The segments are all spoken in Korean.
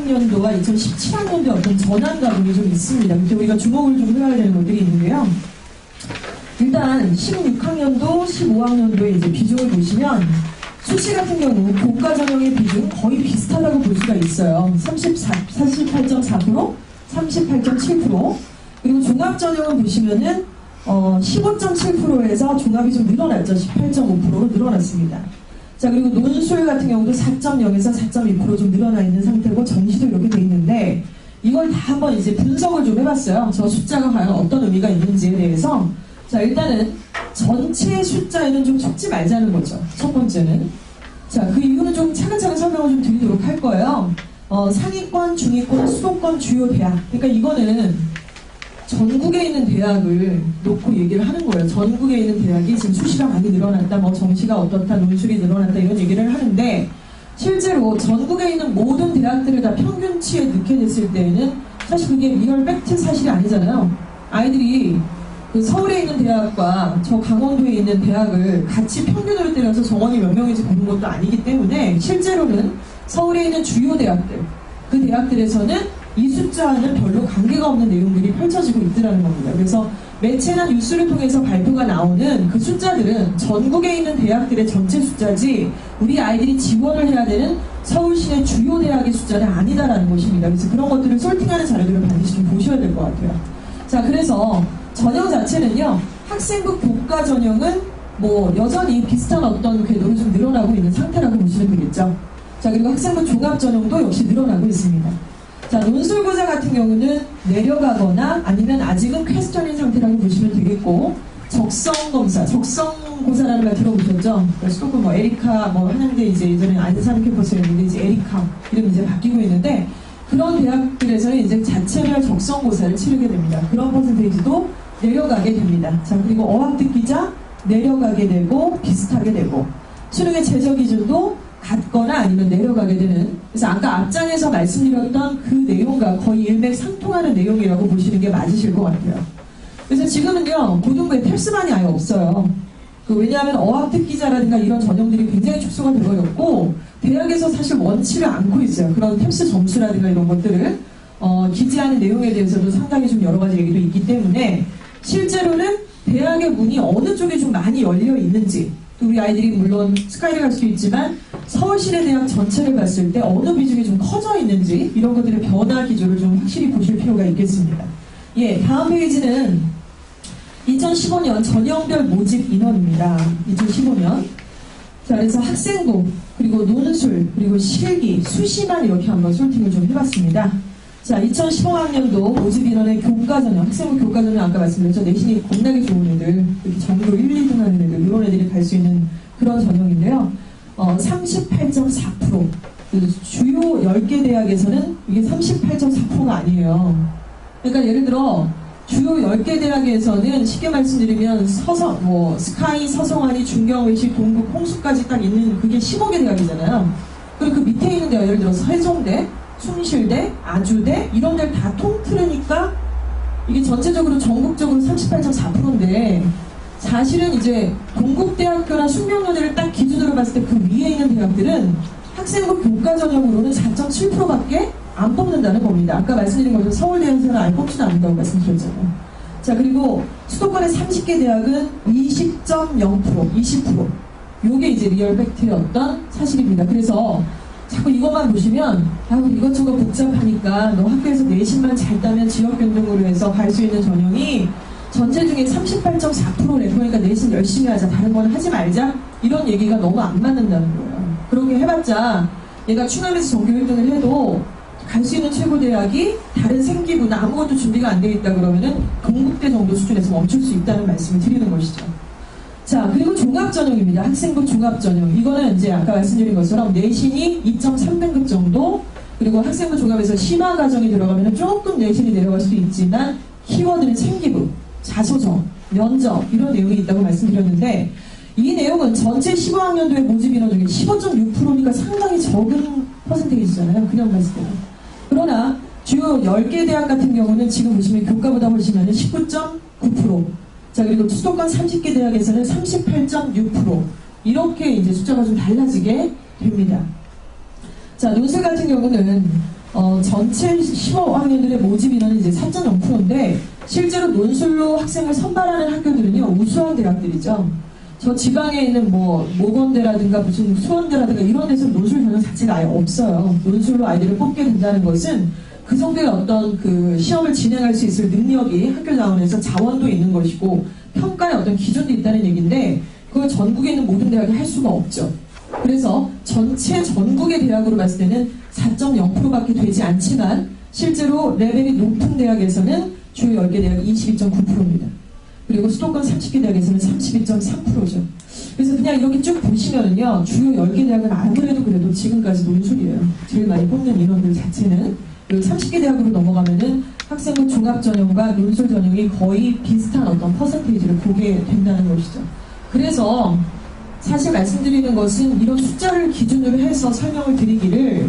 16학년도와 2017학년도에 어떤 전환 과정이 좀 있습니다. 근데 우리가 주목을 좀 해야 되는 것들이 있는데요. 일단 16학년도, 15학년도의 이제 비중을 보시면 수시 같은 경우 교과 전형의 비중 거의 비슷하다고 볼 수가 있어요. 48.4%, 38.7%. 그리고 종합 전형은 보시면은 15.7%에서 종합이 좀 늘어났죠. 18.5%로 늘어났습니다. 자, 그리고 논술 같은 경우도 4.0에서 4.2% 좀 늘어나 있는 상태고 정시도 이렇게 돼 있는데 이걸 다 한번 이제 분석을 좀 해봤어요. 저 숫자가 과연 어떤 의미가 있는지에 대해서. 자, 일단은 전체 숫자에는 좀 속지 말자는 거죠. 첫 번째는. 자, 그 이유는 좀 차근차근 설명을 좀 드리도록 할 거예요. 상위권, 중위권, 수도권 주요 대학. 그러니까 이거는 전국에 있는 대학을 놓고 얘기를 하는 거예요. 전국에 있는 대학이 지금 수시가 많이 늘어났다, 뭐 정시가 어떻다, 논술이 늘어났다 이런 얘기를 하는데 실제로 전국에 있는 모든 대학들을 다 평균치에 넣게 됐을 때에는 사실 그게 리얼 팩트 사실이 아니잖아요. 아이들이 그 서울에 있는 대학과 저 강원도에 있는 대학을 같이 평균으로 때려서 정원이 몇 명인지 보는 것도 아니기 때문에 실제로는 서울에 있는 주요 대학들, 그 대학들에서는 이 숫자와는 별로 관계가 없는 내용들이 펼쳐지고 있더라는 겁니다. 그래서 매체나 뉴스를 통해서 발표가 나오는 그 숫자들은 전국에 있는 대학들의 전체 숫자지 우리 아이들이 지원을 해야 되는 서울시내 주요 대학의 숫자는 아니다라는 것입니다. 그래서 그런 것들을 솔팅하는 자료들을 반드시 좀 보셔야 될 것 같아요. 자, 그래서 전형 자체는요, 학생부 교과 전형은 뭐 여전히 비슷한 어떤 궤도로 좀 늘어나고 있는 상태라고 보시면 되겠죠. 자, 그리고 학생부 종합 전형도 역시 늘어나고 있습니다. 자, 논술고사 같은 경우는 내려가거나 아니면 아직은 퀘스천인 상태라고 보시면 되겠고, 적성검사, 적성고사라는 말 들어보셨죠? 수도권 뭐 에리카, 뭐 한양대 이제 예전에 안산한 캠퍼스였는데 이제 에리카 이름 이제 바뀌고 있는데 그런 대학들에서는 이제 자체별 적성고사를 치르게 됩니다. 그런 퍼센테이지도 내려가게 됩니다. 자, 그리고 어학특기자 내려가게 되고 비슷하게 되고 수능의 최저 기준도 같거나 아니면 내려가게 되는, 그래서 아까 앞장에서 말씀드렸던 그 내용과 거의 일맥상통하는 내용이라고 보시는 게 맞으실 것 같아요. 그래서 지금은요, 고등부에 탭스반이 아예 없어요. 왜냐하면 어학특기자라든가 이런 전형들이 굉장히 축소가 되어버렸고 대학에서 사실 원치를 않고 있어요. 그런 탭스 점수라든가 이런 것들을 기재하는 내용에 대해서도 상당히 좀 여러 가지 얘기도 있기 때문에 실제로는 대학의 문이 어느 쪽에 좀 많이 열려 있는지, 우리 아이들이 물론 스카이를 갈 수도 있지만 서울시내 대학 전체를 봤을 때 어느 비중이 좀 커져 있는지 이런 것들의 변화 기조를 좀 확실히 보실 필요가 있겠습니다. 예, 다음 페이지는 2015년 전형별 모집 인원입니다. 2015년. 자, 그래서 학생부, 그리고 논술, 그리고 실기, 수시만 이렇게 한번 솔팅을 좀 해봤습니다. 자, 2015학년도 모집 인원의 교과 전형, 학생부 교과 전형 아까 말씀드렸죠. 내신이 겁나게 좋은 애들, 이렇게 전교 1, 2등 하는 애들, 이런 애들이 갈 수 있는 그런 전형인데요. 38.4%. 주요 10개 대학에서는 이게 38.4%가 아니에요. 그러니까 예를 들어, 주요 10개 대학에서는 쉽게 말씀드리면 스카이, 서성환이, 중경외시, 동국, 홍수까지 딱 있는 그게 15개 대학이잖아요. 그리고 그 밑에 있는 데가 예를 들어서 세종대, 숭실대, 아주대 이런 데를 다 통틀으니까 이게 전체적으로 전국적으로 38.4%인데 사실은 이제 동국대학교나 숙명여대를 딱 기준으로 봤을 때 그 위에 있는 대학들은 학생부 교과 전형으로는 4.7%밖에 안 뽑는다는 겁니다. 아까 말씀드린 것처럼 서울대에서는 아예 뽑지도 않는다고 말씀드렸잖아요. 자, 그리고 수도권의 30개 대학은 20.0%, 20%. 요게 이제 리얼 팩트였던 사실입니다. 그래서 자꾸 이것만 보시면 이것저것 복잡하니까 너 학교에서 내신만 잘 따면 지역 변동으로 해서 갈 수 있는 전형이 전체 중에 38.4%래. 그러니까 내신 열심히 하자, 다른 거는 하지 말자, 이런 얘기가 너무 안 맞는다는 거예요. 그렇게 해봤자 얘가 충남에서 전교 1등을 해도 갈 수 있는 최고대학이 다른 생기부나 아무것도 준비가 안 되어 있다 그러면은 동국대 정도 수준에서 멈출 수 있다는 말씀을 드리는 것이죠. 자, 그리고 종합전형입니다. 학생부 종합전형. 이거는 이제 아까 말씀드린 것처럼 내신이 2.3등급 정도, 그리고 학생부 종합에서 심화 과정이 들어가면 조금 내신이 내려갈 수도 있지만 키워드는 생기부, 자소정, 면접 이런 내용이 있다고 말씀드렸는데 이 내용은 전체 15학년도의 모집 인원 중에 15.6%니까 상당히 적은 퍼센테이지잖아요. 그냥 봤을 때는. 그러나 주요 10개 대학 같은 경우는 지금 보시면 교과보다 훨씬 많은 19.9%. 자, 그리고 수도권 30개 대학에서는 38.6%. 이렇게 이제 숫자가 좀 달라지게 됩니다. 자, 논술 같은 경우는 전체 15학년들의 모집 인원은 이제 4.0%인데 실제로 논술로 학생을 선발하는 학교들은요 우수한 대학들이죠. 저 지방에 있는 뭐 모건대라든가 무슨 수원대라든가 이런 데서 논술 전형 자체가 아예 없어요. 논술로 아이들을 뽑게 된다는 것은 그 정도의 어떤 그 시험을 진행할 수 있을 능력이 학교 자원에서 자원도 있는 것이고 평가의 어떤 기준도 있다는 얘기인데 그걸 전국에 있는 모든 대학이 할 수가 없죠. 그래서 전체 전국의 대학으로 봤을 때는 4.0%밖에 되지 않지만 실제로 레벨이 높은 대학에서는 주요 10개 대학 22.9%입니다. 그리고 수도권 30개 대학에서는 32.3%죠. 그래서 그냥 이렇게 쭉 보시면은요, 주요 10개 대학은 아무래도 그래도 지금까지 논술이에요. 제일 많이 뽑는 인원들 자체는. 그리고 30개 대학으로 넘어가면은 학생부 종합전형과 논술 전형이 거의 비슷한 어떤 퍼센테이지를 보게 된다는 것이죠. 그래서 사실 말씀드리는 것은 이런 숫자를 기준으로 해서 설명을 드리기를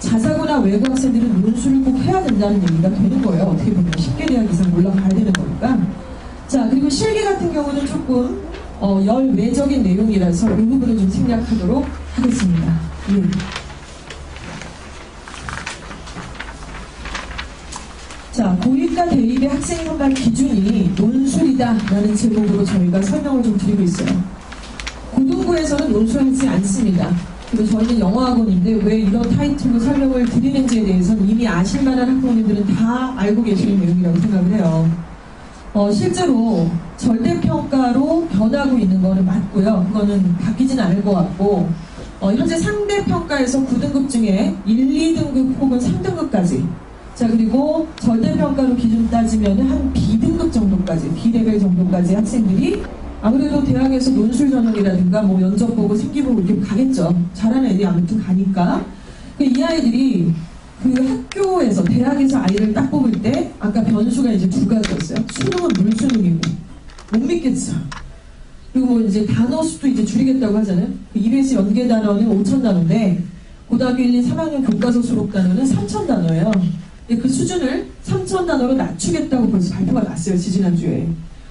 자사고나 외고 학생들은 논술을 꼭 해야 된다는 얘기가 되는 거예요. 어떻게 보면 10개 대학 이상 올라가야 되는 거니까. 자, 그리고 실기 같은 경우는 조금 열외적인 내용이라서 이 부분을 좀 생략하도록 하겠습니다. 예. 자, 고일과 대입의 학생 선발 기준이 논술이다라는 제목으로 저희가 설명을 좀 드리고 있어요. 고등부에서는 논술하지 않습니다. 그리고 저희는 영어학원인데 왜 이런 타이틀로 설명을 드리는지에 대해서는 이미 아실 만한 학부모님들은 다 알고 계시는 내용이라고 생각을 해요. 실제로 절대평가로 변하고 있는 거는 맞고요. 그거는 바뀌진 않을 것 같고 현재 상대평가에서 9등급 중에 1, 2등급 혹은 3등급까지 자 그리고 절대평가로 기준 따지면 한 B등급 정도까지 B레벨 정도까지 학생들이 아무래도 대학에서 논술 전형이라든가 뭐 면접 보고 생기 보고 이렇게 가겠죠. 잘하는 애들이 아무튼 가니까 이 아이들이 그 학교에서 대학에서 아이를 딱 뽑을 때 아까 변수가 이제 두 가지였어요. 수능은 물수능이고 못 믿겠어. 그리고 뭐 이제 단어 수도 이제 줄이겠다고 하잖아요. 그 EBS 연계 단어는 5,000단어인데 고등학교 1, 2, 3학년 교과서 수록 단어는 3,000단어예요. 근데 그 수준을 3,000단어로 낮추겠다고 벌써 발표가 났어요. 지지난주에.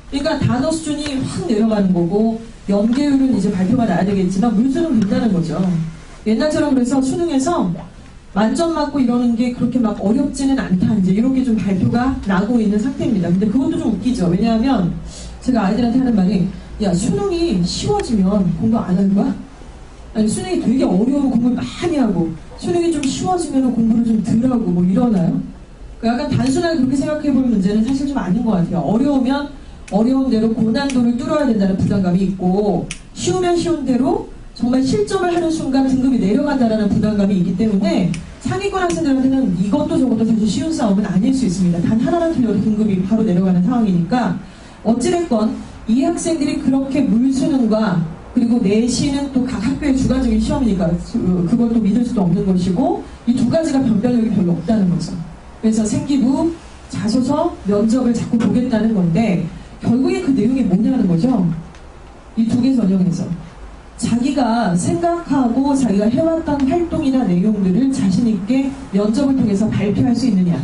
그러니까 단어 수준이 확 내려가는 거고 연계율은 이제 발표가 나야 되겠지만 물수능 된다는 거죠. 옛날처럼 그래서 수능에서 만점 맞고 이러는 게 그렇게 막 어렵지는 않다. 이제 이렇게 좀 발표가 나고 있는 상태입니다. 근데 그것도 좀 웃기죠. 왜냐하면 제가 아이들한테 하는 말이 야 수능이 쉬워지면 공부 안 할 거야? 아니 수능이 되게 어려우면 공부를 많이 하고 수능이 좀 쉬워지면 공부를 좀 덜 하고 뭐 이러나요? 그러니까 약간 단순하게 그렇게 생각해볼 문제는 사실 좀 아닌 것 같아요. 어려우면 어려운 대로 고난도를 뚫어야 된다는 부담감이 있고 쉬우면 쉬운 대로 정말 실점을 하는 순간 등급이 내려간다는 부담감이 있기 때문에 상위권 학생들한테는 이것도 저것도 사실 쉬운 싸움은 아닐 수 있습니다. 단 하나만 틀려도 등급이 바로 내려가는 상황이니까 어찌됐건 이 학생들이 그렇게 물수능과 그리고 내신은 또 각 학교의 주관적인 시험이니까 그걸 또 믿을 수도 없는 것이고 이 두 가지가 변별력이 별로 없다는 거죠. 그래서 생기부, 자소서, 면접을 자꾸 보겠다는 건데 결국에 그 내용이 뭐냐는 거죠. 이 두 개 전형에서 자기가 생각하고 자기가 해왔던 활동이나 내용들을 자신있게 면접을 통해서 발표할 수 있느냐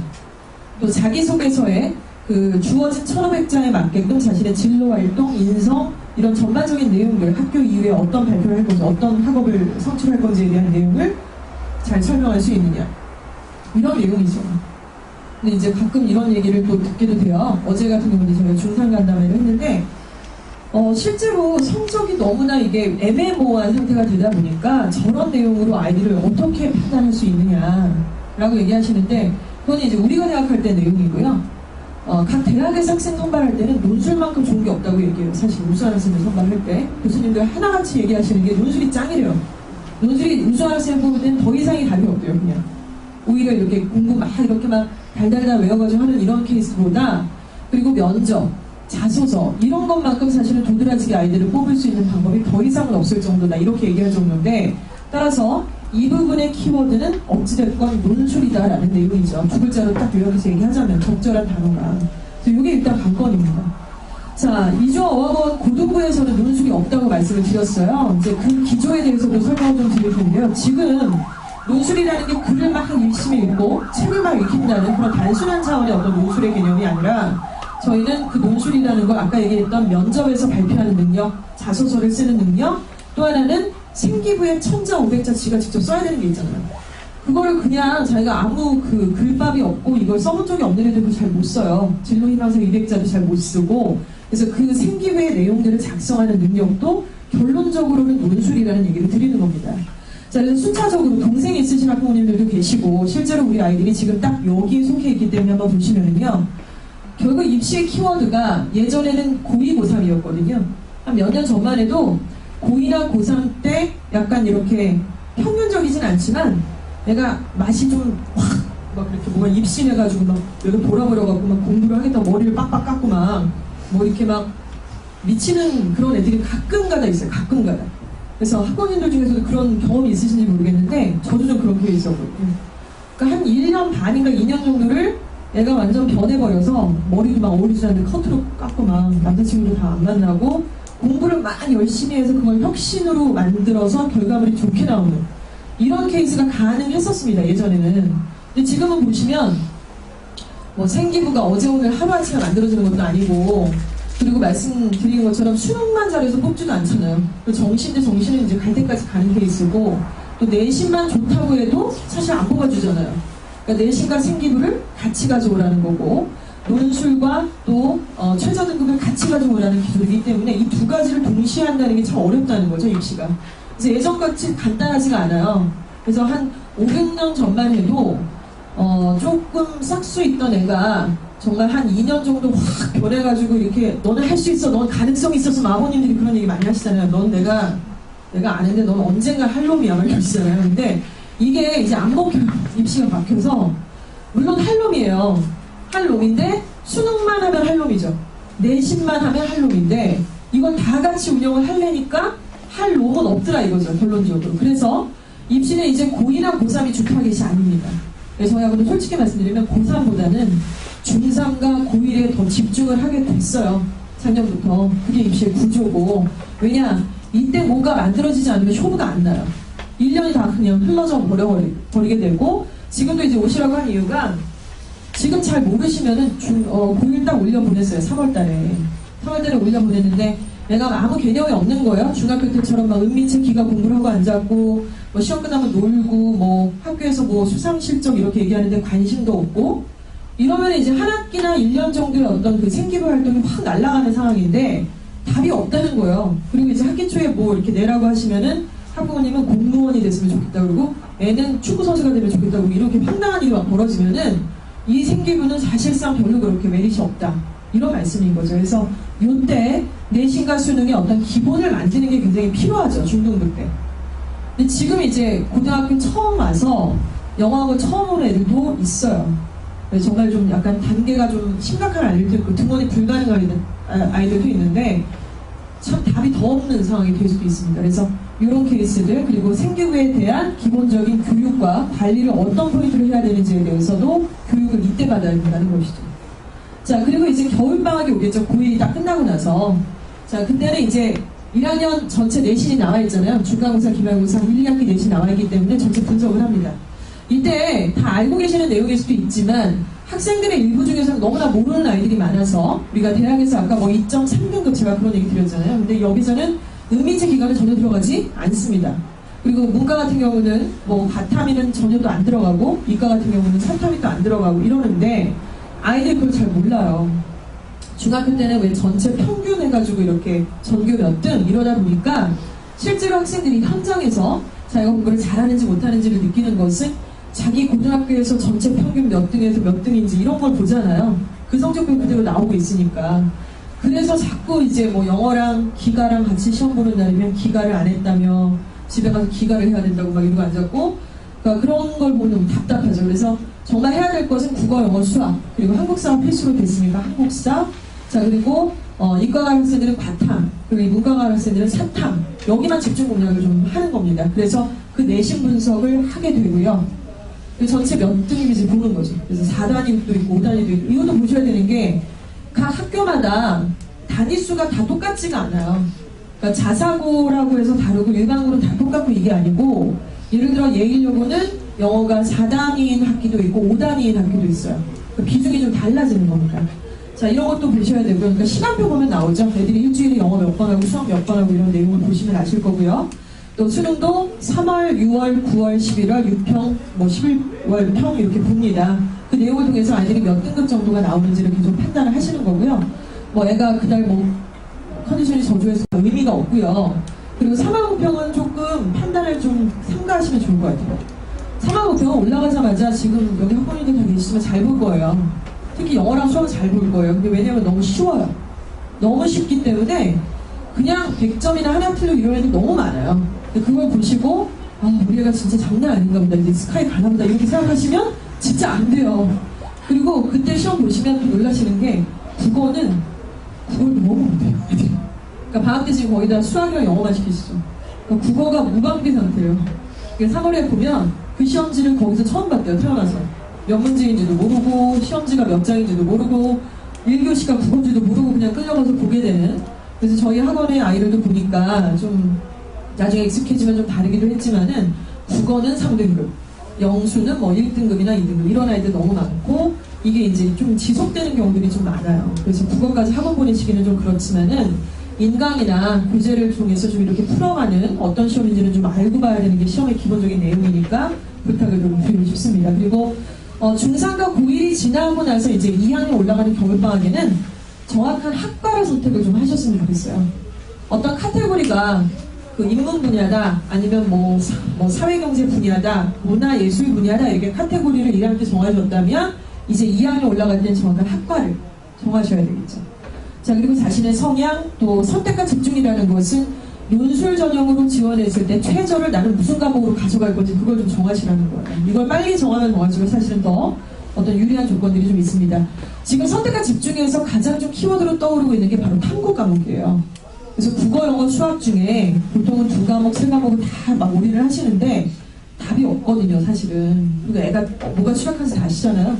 또 자기소개서에 그 주어진 1500자에 맞게끔 자신의 진로활동, 인성 이런 전반적인 내용들 학교 이후에 어떤 발표를 할 건지 어떤 학업을 성취할 건지에 대한 내용을 잘 설명할 수 있느냐 이런 내용이죠. 근데 이제 가끔 이런 얘기를 또 듣게도 돼요. 어제 같은 경우는 저희가 중상간담회를 했는데 실제로 성적이 너무나 이게 애매모호한 상태가 되다 보니까 저런 내용으로 아이들을 어떻게 판단할 수 있느냐라고 얘기하시는데 그건 이제 우리가 대학할 때 내용이고요. 각 대학에서 학생 선발할 때는 논술만큼 좋은 게 없다고 얘기해요. 사실 우수한 학생을 선발할 때 교수님들 하나같이 얘기하시는 게 논술이 짱이래요. 논술이 우수한 학생 뽑을 때는 더 이상이 답이 없대요. 그냥 오히려 이렇게 공부 막 이렇게 막 달달달 외워가지고 하는 이런 케이스보다 그리고 면접 자소서 이런 것만큼 사실은 도드라지게 아이들을 뽑을 수 있는 방법이 더 이상은 없을 정도다 이렇게 얘기할 정도인데 따라서 이 부분의 키워드는 어찌됐건 논술이다라는 내용이죠. 두 글자로 딱 요약해서 얘기하자면 적절한 단어가 그래서 이게 일단 관건입니다. 자, 이주어 어학원 고등부에서는 논술이 없다고 말씀을 드렸어요. 이제 그 기조에 대해서도 설명을 좀 드릴 텐데요. 지금 논술이라는 게 글을 막 열심히 읽고 책을 막 읽힌다는 그런 단순한 차원의 어떤 논술의 개념이 아니라 저희는 그 논술이라는 걸 아까 얘기했던 면접에서 발표하는 능력, 자소서를 쓰는 능력, 또 하나는 생기부에 1000자 500자 지가 직접 써야 되는 게 있잖아요. 그거를 그냥 자기가 아무 그 글밥이 없고 이걸 써본 적이 없는 애들도 잘 못 써요. 진로희망사 200자도 잘 못 쓰고. 그래서 그 생기부의 내용들을 작성하는 능력도 결론적으로는 논술이라는 얘기를 드리는 겁니다. 자, 그래서 순차적으로 동생이 있으신 학부모님들도 계시고 실제로 우리 아이들이 지금 딱 여기에 속해 있기 때문에 한번 보시면은요. 결국 입시의 키워드가 예전에는 고2, 고3이었거든요. 한 몇 년 전만 해도 고2나 고3 때 약간 이렇게 평균적이진 않지만 내가 맛이 좀 확 막 이렇게 뭐가 입신해가지고 막 여기 돌아버려갖고 막 공부를 하겠다고 머리를 빡빡 깎고 막 뭐 이렇게 막 미치는 그런 애들이 가끔가다 있어요. 가끔가다. 그래서 학부모님들 중에서도 그런 경험이 있으신지 모르겠는데 저도 좀 그런 게 있었거든요. 그러니까 한 1년 반인가 2년 정도를 애가 완전 변해버려서 머리도 막 어울리지 않는데 커트로 깎고 막 남자친구도 다 안 만나고 공부를 막 열심히 해서 그걸 혁신으로 만들어서 결과물이 좋게 나오는 이런 케이스가 가능했었습니다. 예전에는. 근데 지금은 보시면 뭐 생기부가 어제 오늘 하루아침에 만들어지는 것도 아니고 그리고 말씀드린 것처럼 수능만 잘해서 뽑지도 않잖아요. 정시 대 정시는 이제 갈 때까지 가는 케이스고 또 내신만 좋다고 해도 사실 안 뽑아주잖아요. 그러니까 내신과 생기부를 같이 가져오라는 거고 논술과 또 최저 등급을 같이 가져오라는 기술이기 때문에 이 두 가지를 동시에 한다는 게 참 어렵다는 거죠, 입시가. 그래서 예전같이 간단하지가 않아요. 그래서 한 500년 전만 해도 조금 싹수 있던 애가 정말 한 2년 정도 확 변해가지고 이렇게 너는 할 수 있어, 넌 가능성이 있어서 아버님들이 그런 얘기 많이 하시잖아요. 넌 내가 아는데 넌 언젠가 할 놈이야 막 이러시잖아요. 근데 이게 이제 안 먹혀요. 입시가 막혀서 물론 할 놈이에요. 할 놈인데 수능만 하면 할 놈이죠. 내신만 하면 할 놈인데 이걸 다 같이 운영을 하려니까 할 놈은 없더라 이거죠. 결론적으로. 그래서 입시는 이제 고2나 고3이 주 타겟이 아닙니다. 그래서 저희하고도 솔직히 말씀드리면 고3보다는 중3과 고1에 더 집중을 하게 됐어요. 작년부터. 그게 입시의 구조고. 왜냐? 이때 뭔가 만들어지지 않으면 효부가 안 나요. 1년이 다 그냥 흘러져 버리게 되고 지금도 이제 오시라고 한 이유가 지금 잘 모르시면은 고1 딱 올려보냈어요. 3월달에 올려보냈는데 내가 아무 개념이 없는 거예요. 중학교 때처럼 막 은민책 기가 공부를 하고 앉았고 뭐 시험 끝나면 놀고 뭐 학교에서 뭐 수상 실적 이렇게 얘기하는데 관심도 없고 이러면 이제 한 학기나 1년 정도의 어떤 그 생기부 활동이 확 날아가는 상황인데 답이 없다는 거예요. 그리고 이제 학기 초에 뭐 이렇게 내라고 하시면은 학부모님은 공무원이 됐으면 좋겠다 그러고 애는 축구선수가 되면 좋겠다 그러고 이렇게 황당한 일이 막 벌어지면은 이 생기부는 사실상 별로 그렇게 메리트 없다. 이런 말씀인 거죠. 그래서 이때 내신과 수능의 어떤 기본을 만드는 게 굉장히 필요하죠. 중등부 때. 근데 지금 이제 고등학교 처음 와서 영어학원 처음 오는 애들도 있어요. 그래서 정말 좀 약간 단계가 좀 심각한 아이들도 있고 등원이 불가능한 아이들도 있는데 참 답이 더 없는 상황이 될 수도 있습니다. 그래서 이런 케이스들 그리고 생기부에 대한 기본적인 교육과 관리를 어떤 포인트로 해야 되는지에 대해서도 교육을 이때 받아야 된다는 것이죠. 자, 그리고 이제 겨울방학이 오겠죠. 고1이 딱 끝나고 나서. 자, 그때는 이제 1학년 전체 내신이 나와 있잖아요. 중간고사, 기말고사, 1, 2학기 내신 나와 있기 때문에 전체 분석을 합니다. 이때 다 알고 계시는 내용일 수도 있지만 학생들의 일부 중에서는 너무나 모르는 아이들이 많아서 우리가 대학에서 아까 뭐 2.3등급 제가 그런 얘기 드렸잖아요. 근데 여기서는 은민책 기간은 전혀 들어가지 않습니다. 그리고 문과 같은 경우는 뭐 바타민은 전혀도 안 들어가고 이과 같은 경우는 산타민도 안 들어가고 이러는데 아이들이 그걸 잘 몰라요. 중학교 때는 왜 전체 평균 해가지고 이렇게 전교 몇 등 이러다 보니까 실제로 학생들이 현장에서 자기가 공부를 잘하는지 못하는지를 느끼는 것은 자기 고등학교에서 전체 평균 몇 등에서 몇 등인지 이런 걸 보잖아요. 그 성적표 그대로 나오고 있으니까. 그래서 자꾸 이제 뭐 영어랑 기가랑 같이 시험 보는 날이면 기가를 안 했다며 집에 가서 기가를 해야 된다고 막 이러고 앉았고 그러니까 그런 걸 보면 답답하죠. 그래서 정말 해야 될 것은 국어, 영어, 수학 그리고 한국사가 필수로 됐으니까 한국사 자 그리고 이과가 학생들은 과탐 그리고 문과가 학생들은 사탐 여기만 집중 공략을 좀 하는 겁니다. 그래서 그 내신 분석을 하게 되고요. 전체 몇 등인지 보는 거죠. 그래서 4단위도 있고 5단위도 있고 이것도 보셔야 되는 게 각 학교마다 단위수가 다 똑같지가 않아요. 그러니까 자사고라고 해서 다르고 일반고는 다 똑같고 이게 아니고 예를 들어 예일여고는 영어가 4단위인 학기도 있고 5단위인 학기도 있어요. 그러니까 비중이 좀 달라지는 겁니다. 자 이런 것도 보셔야 되고요. 그러니까 시간표 보면 나오죠. 애들이 일주일에 영어 몇 번 하고 수학 몇 번 하고 이런 내용을 보시면 아실 거고요. 또 수능도 3월, 6월, 9월, 11월, 6평, 뭐 11월 평 이렇게 봅니다. 그 내용을 통해서 아이들이 몇 등급 정도가 나오는지를 계속 판단을 하시는 거고요. 뭐 애가 그날 뭐 컨디션이 저조해서 의미가 없고요. 그리고 3월5평은 조금 판단을 좀 삼가하시면 좋을 것 같아요. 3월5평은 올라가자마자 지금 여기 학부모님들 다 계시지만 잘 볼 거예요. 특히 영어랑 수학은 잘 볼 거예요. 근데 왜냐면 너무 쉬워요. 너무 쉽기 때문에 그냥 100점이나 하나 틀려 이런 애들 너무 많아요. 근데 그걸 보시고 우리 애가 진짜 장난 아닌가 보다. 이제 스카이 가나 보다. 이렇게 생각하시면 진짜 안 돼요. 그리고 그때 시험 보시면 또 놀라시는 게 국어를 너무 못해요. 그러니까 방학 때 지금 거의 다 수학이랑 영어만 시키시죠. 그러니까 국어가 무방비 상태예요. 3월에 보면 그 시험지를 거기서 처음 봤대요. 태어나서. 몇 문제인지도 모르고 시험지가 몇 장인지도 모르고 1교시가 국어인지도 모르고 그냥 끌려가서 보게 되는. 그래서 저희 학원의 아이들도 보니까 좀 나중에 익숙해지면 좀 다르기도 했지만은 국어는 3등급, 영수는 뭐 1등급이나 2등급 이런 아이들 너무 많고 이게 이제 좀 지속되는 경우들이 좀 많아요. 그래서 국어까지 학원 보내시기는 좀 그렇지만은 인강이나 교재를 통해서 좀 이렇게 풀어가는 어떤 시험인지는 좀 알고 봐야 되는 게 시험의 기본적인 내용이니까 부탁을 좀 드리고 싶습니다. 그리고 중3과 고1이 지나고 나서 이제 2학년 올라가는 겨울방학에는 정확한 학과를 선택을 좀 하셨으면 좋겠어요. 어떤 카테고리가 그 인문 분야다, 아니면 뭐 사회경제 분야다, 문화예술 분야다 이렇게 카테고리를 1학년 때 정하셨다면 이제 2학년 올라갈 때는 정확한 학과를 정하셔야 되겠죠. 자, 그리고 자신의 성향, 또 선택과 집중이라는 것은 논술 전형으로 지원했을 때 최저를 나는 무슨 과목으로 가져갈 건지 그걸 좀 정하시라는 거예요. 이걸 빨리 정하면 정할수록 사실은 더 어떤 유리한 조건들이 좀 있습니다. 지금 선택과 집중에서 가장 좀 키워드로 떠오르고 있는 게 바로 탐구 과목이에요. 그래서 국어, 영어, 수학 중에 보통은 2과목, 3과목을 다 막 올인을 하시는데 답이 없거든요, 사실은. 그리고 애가 뭐가 추락한지 다 아시잖아요.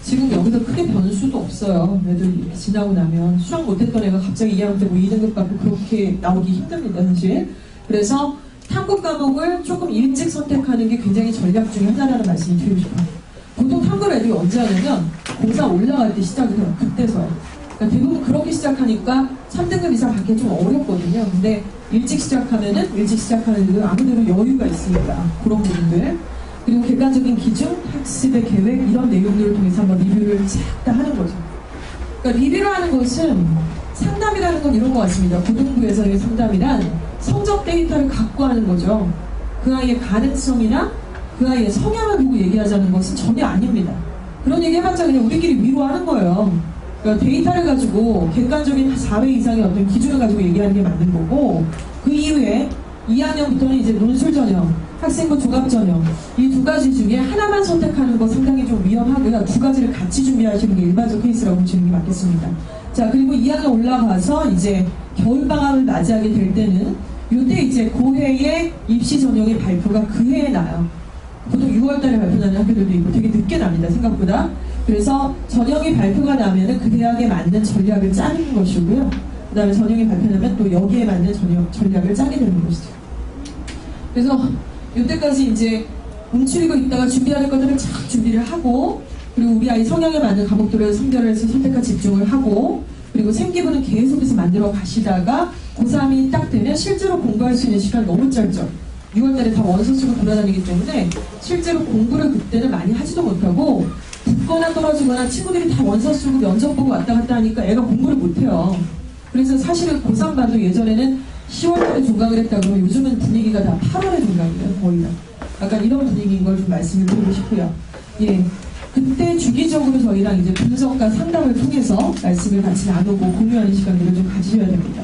지금 여기서 크게 변수도 없어요. 애들 이렇게 지나고 나면 수학 못했던 애가 갑자기 2학년 때 뭐 2등급 받고 그렇게 나오기 힘듭니다, 사실. 그래서 탐구 과목을 조금 일찍 선택하는 게 굉장히 전략 중에 하나라는 말씀을 드리고 싶어요. 보통 탐구를 애들이 언제 하냐면 고3 올라갈 때 시작을 해요. 그때서요. 그러니까 대부분 그렇게 시작하니까 3등급 이상 받기 좀 어렵거든요. 근데 일찍 시작하면은 일찍 시작하는 애들은 아무래도 여유가 있으니까 그런 부분들. 그리고 객관적인 기준, 학습의 계획 이런 내용들을 통해서 한번 리뷰를 싹 다 하는 거죠. 그러니까 리뷰를 하는 것은 상담이라는 건 이런 것 같습니다. 고등부에서의 상담이란 성적 데이터를 갖고 하는 거죠. 그 아이의 가능성이나 그 아이의 성향을 보고 얘기하자는 것은 전혀 아닙니다. 그런 얘기 해봤자 그냥 우리끼리 위로하는 거예요. 그러니까 데이터를 가지고 객관적인 4회 이상의 어떤 기준을 가지고 얘기하는 게 맞는 거고, 그 이후에 2학년부터는 이제 논술 전형, 학생부 종합 전형 이 두 가지 중에 하나만 선택하는 거 상당히 좀 위험하고요. 두 가지를 같이 준비하시는 게 일반적 케이스라고 보시는 게 맞겠습니다. 자, 그리고 2학년 올라가서 이제 겨울방학을 맞이하게 될 때는 이때 이제 고해의 입시 전형의 발표가 그 해에 나요. 보통 6월달에 발표나는 학교들도 있고 되게 늦게 납니다, 생각보다. 그래서 전형이 발표가 나면은 그 대학에 맞는 전략을 짜는 것이고요. 그 다음에 전형이 발표나면 또 여기에 맞는 전략을 짜게 되는 것이죠. 그래서 이때까지 이제 움츠리고 있다가 준비해야 될 것들을 착 준비를 하고, 그리고 우리 아이 성향에 맞는 과목들을 선별을 해서 선택과 집중을 하고, 그리고 생기부는 계속해서 만들어 가시다가 고3이 딱 되면 실제로 공부할 수 있는 시간 너무 짧죠. 6월달에 다 원서 쓰고 돌아다니기 때문에 실제로 공부를 그때는 많이 하지도 못하고 붙거나 떨어지거나 친구들이 다 원서 쓰고 면접 보고 왔다 갔다 하니까 애가 공부를 못해요. 그래서 사실은 고3 반도 예전에는 10월달에 종강을 했다 그러면 요즘은 분위기가 다 8월에 종강이에요, 거의 다. 약간 이런 분위기인 걸 좀 말씀을 드리고 싶고요. 예. 그때 주기적으로 저희랑 이제 분석과 상담을 통해서 말씀을 같이 나누고 공유하는 시간들을 좀 가지셔야 됩니다.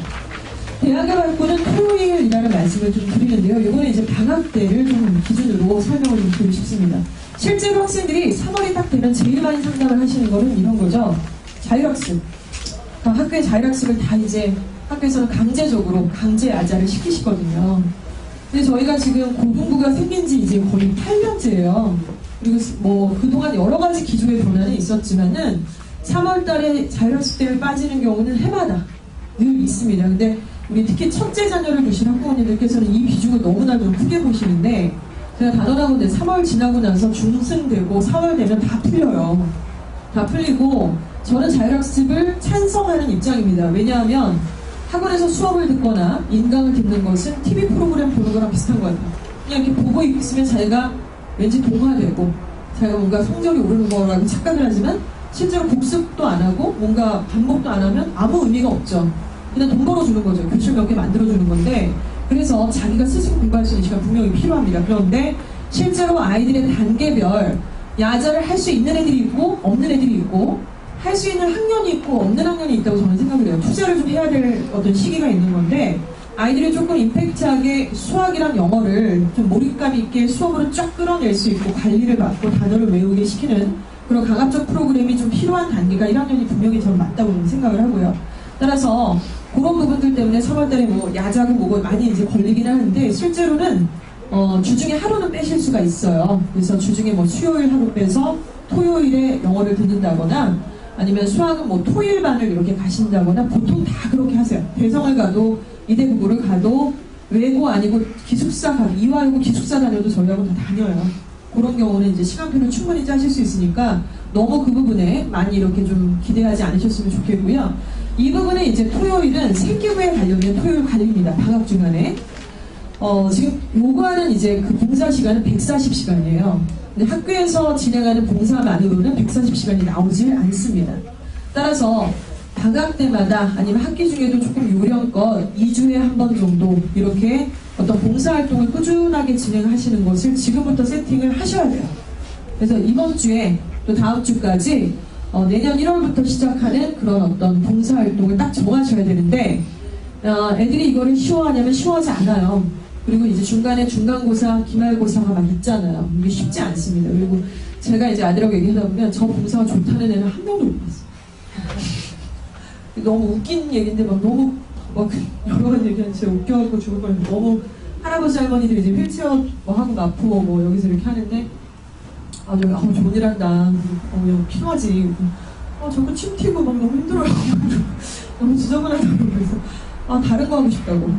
대학의 발표는 토요일이라는 말씀을 좀 드리는데요. 이번에 이제 방학 때를 좀 기준으로 설명을 좀 드리고 싶습니다. 실제로 학생들이 3월이 딱 되면 제일 많이 상담을 하시는 거는 이런 거죠. 자율학습. 그러니까 학교의 자율학습을 다 이제 학교에서는 강제적으로 강제 야자를 시키시거든요. 근데 저희가 지금 고등부가 생긴 지 이제 거의 8년째예요. 그리고 뭐 그동안 여러 가지 기조의 변화는 있었지만은 3월 달에 자율학습 때문에 빠지는 경우는 해마다 늘 있습니다. 근데 우리 특히 첫째 자녀를 두신 학부모님들께서는 이 비중을 너무나 좀 크게 보시는데, 제가 단언하건대 3월 지나고 나서 중승되고 4월 되면 다 풀려요. 다 풀리고 저는 자율학습을 찬성하는 입장입니다. 왜냐하면 학원에서 수업을 듣거나 인강을 듣는 것은 TV 프로그램 보는 거랑 비슷한 것 같아요. 그냥 이렇게 보고 있으면 자기가 왠지 동화되고 자기가 뭔가 성적이 오르는 거라고 착각을 하지만 실제로 복습도 안 하고 뭔가 반복도 안 하면 아무 의미가 없죠. 그냥 돈 벌어주는 거죠. 교실 몇 개 만들어주는 건데, 그래서 자기가 스스로 공부할 수 있는 시간 분명히 필요합니다. 그런데 실제로 아이들의 단계별 야자를 할 수 있는 애들이 있고 없는 애들이 있고, 할 수 있는 학년이 있고 없는 학년이 있다고 저는 생각을 해요. 투자를 좀 해야 될 어떤 시기가 있는 건데, 아이들이 조금 임팩트하게 수학이랑 영어를 좀 몰입감 있게 수업으로 쫙 끌어낼 수 있고 관리를 받고 단어를 외우게 시키는 그런 강압적 프로그램이 좀 필요한 단계가 1학년이 분명히 저는 맞다고 생각을 하고요. 따라서 그런 부분들 때문에 3월달에 뭐 야자고 뭐고 많이 이제 걸리긴 하는데, 실제로는 주중에 하루는 빼실 수가 있어요. 그래서 주중에 뭐 수요일 하루 빼서 토요일에 영어를 듣는다거나, 아니면 수학은 뭐 토일반을 이렇게 가신다거나, 보통 다 그렇게 하세요. 대성을 가도 이대국어를 가도 외고 아니고 기숙사 가도, 이화여고 기숙사 다녀도 저희하고 다 다녀요. 그런 경우는 이제 시간표를 충분히 짜실 수 있으니까 너무 그 부분에 많이 이렇게 좀 기대하지 않으셨으면 좋겠고요. 이 부분에 이제 토요일은 생기부에 관련된 토요일 관리입니다. 방학 중간에. 지금 요구하는 이제 그 봉사 시간은 140시간이에요. 근데 학교에서 진행하는 봉사만으로는 140시간이 나오질 않습니다. 따라서 방학 때마다 아니면 학기 중에도 조금 요령껏 2주에 한 번 정도 이렇게 어떤 봉사활동을 꾸준하게 진행하시는 것을 지금부터 세팅을 하셔야 돼요. 그래서 이번 주에 또 다음 주까지 내년 1월부터 시작하는 그런 어떤 봉사활동을 딱 정하셔야 되는데, 애들이 이거를 쉬워하냐면 쉬워하지 않아요. 그리고 이제 중간에 중간고사, 기말고사가 막 있잖아요. 이게 쉽지 않습니다. 그리고 제가 이제 아들하고 얘기하다 보면 저 봉사가 좋다는 애는 한 명도 못 봤어요. 너무 웃긴 얘기인데 막 너무 여러 가지 얘기하면 진짜 웃겨갖고 죽을 뻔했는데, 너무 할아버지 할머니들이 이제 휠체어 뭐 하고 아프고 뭐 여기서 이렇게 하는데, 좋은 일 한다. 여기 필요하지. 자꾸 침 튀고 막 너무 힘들어요. 너무 지저분하다고. 그래서 다른 거 하고 싶다고.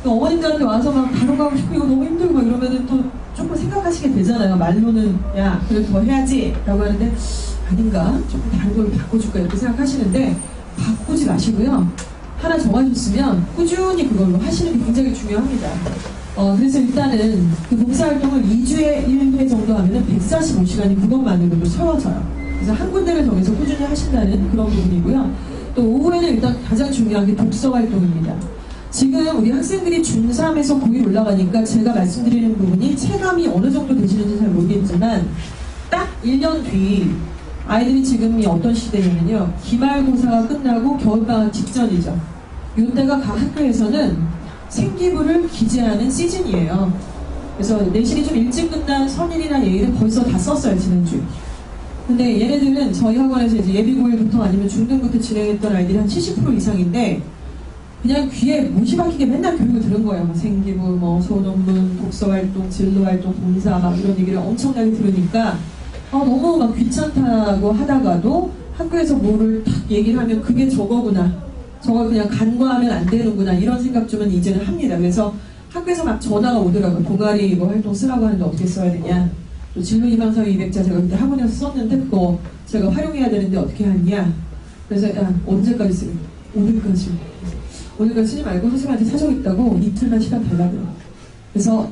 어머님들한테 와서 막 다른 거 하고 싶고 이거 너무 힘들고 막 이러면은 또 조금 생각하시게 되잖아요. 말로는 야 그래도 더 해야지 라고 하는데, 아닌가? 조금 다른 걸 바꿔줄까 이렇게 생각하시는데, 바꾸지 마시고요. 하나 정하셨으면 꾸준히 그걸로 하시는 게 굉장히 중요합니다. 그래서 일단은 그 봉사활동을 2주에 1회 정도 하면은 145시간이 그것만으로도 채워져요. 그래서 한 군데를 정해서 꾸준히 하신다는 그런 부분이고요. 또 오후에는 일단 가장 중요한 게 독서활동입니다. 지금 우리 학생들이 중3에서 고1 올라가니까 제가 말씀드리는 부분이 체감이 어느 정도 되시는지 잘 모르겠지만, 딱 1년 뒤 아이들이 지금이 어떤 시대냐면요, 기말고사가 끝나고 겨울방학 직전이죠. 이때가 각 학교에서는 생기부를 기재하는 시즌이에요. 그래서 내신이 좀 일찍 끝난 선일이나 예일은 벌써 다 썼어요, 지난주에. 근데 얘네들은 저희 학원에서 이제 예비고1부터 아니면 중등부터 진행했던 아이들이 한 70% 이상인데, 그냥 귀에 못이 박히게 맨날 교육을 들은 거예요. 뭐 생기부, 뭐 소논문, 독서활동, 진로활동, 봉사 막 이런 얘기를 엄청나게 들으니까 너무 막 귀찮다고 하다가도 학교에서 뭐를 딱 얘기를 하면 그게 저거구나, 저걸 그냥 간과하면 안 되는구나, 이런 생각쯤은 이제는 합니다. 그래서 학교에서 막 전화가 오더라고요. 동아리 뭐 활동 쓰라고 하는데 어떻게 써야 되냐, 또 진로희망사회 200자 제가 그때 학원에서 썼는데 그거 제가 활용해야 되는데 어떻게 하냐. 그래서 언제까지 쓰는 오늘까지. 오늘까지 쓰지 말고 선생님한테 사정 있다고 이틀만 시간 달라고요. 그래서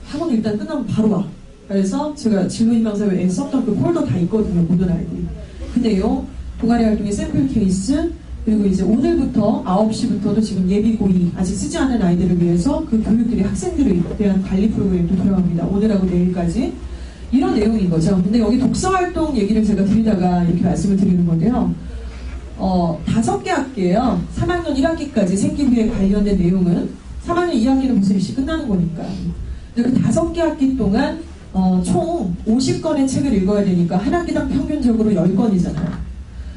학원 일단 끝나면 바로 와. 그래서 제가 진로희망사회에 썼던 그 폴더 다 있거든요, 모든 아이들이. 근데요, 동아리 활동의 샘플 케이스, 그리고 이제 오늘부터 9시부터도 지금 예비고2 아직 쓰지 않은 아이들을 위해서 그 교육들이 학생들에 대한 관리 프로그램도 들어갑니다. 오늘하고 내일까지. 이런 내용인 거죠. 근데 여기 독서활동 얘기를 제가 드리다가 이렇게 말씀을 드리는 건데요. 5개 학기예요. 3학년 1학기까지 생기부에 관련된 내용은 3학년 2학기는 벌써 일시 끝나는 거니까. 근데 그 5개 학기 동안 총 50권의 책을 읽어야 되니까 한 학기당 평균적으로 10권이잖아요.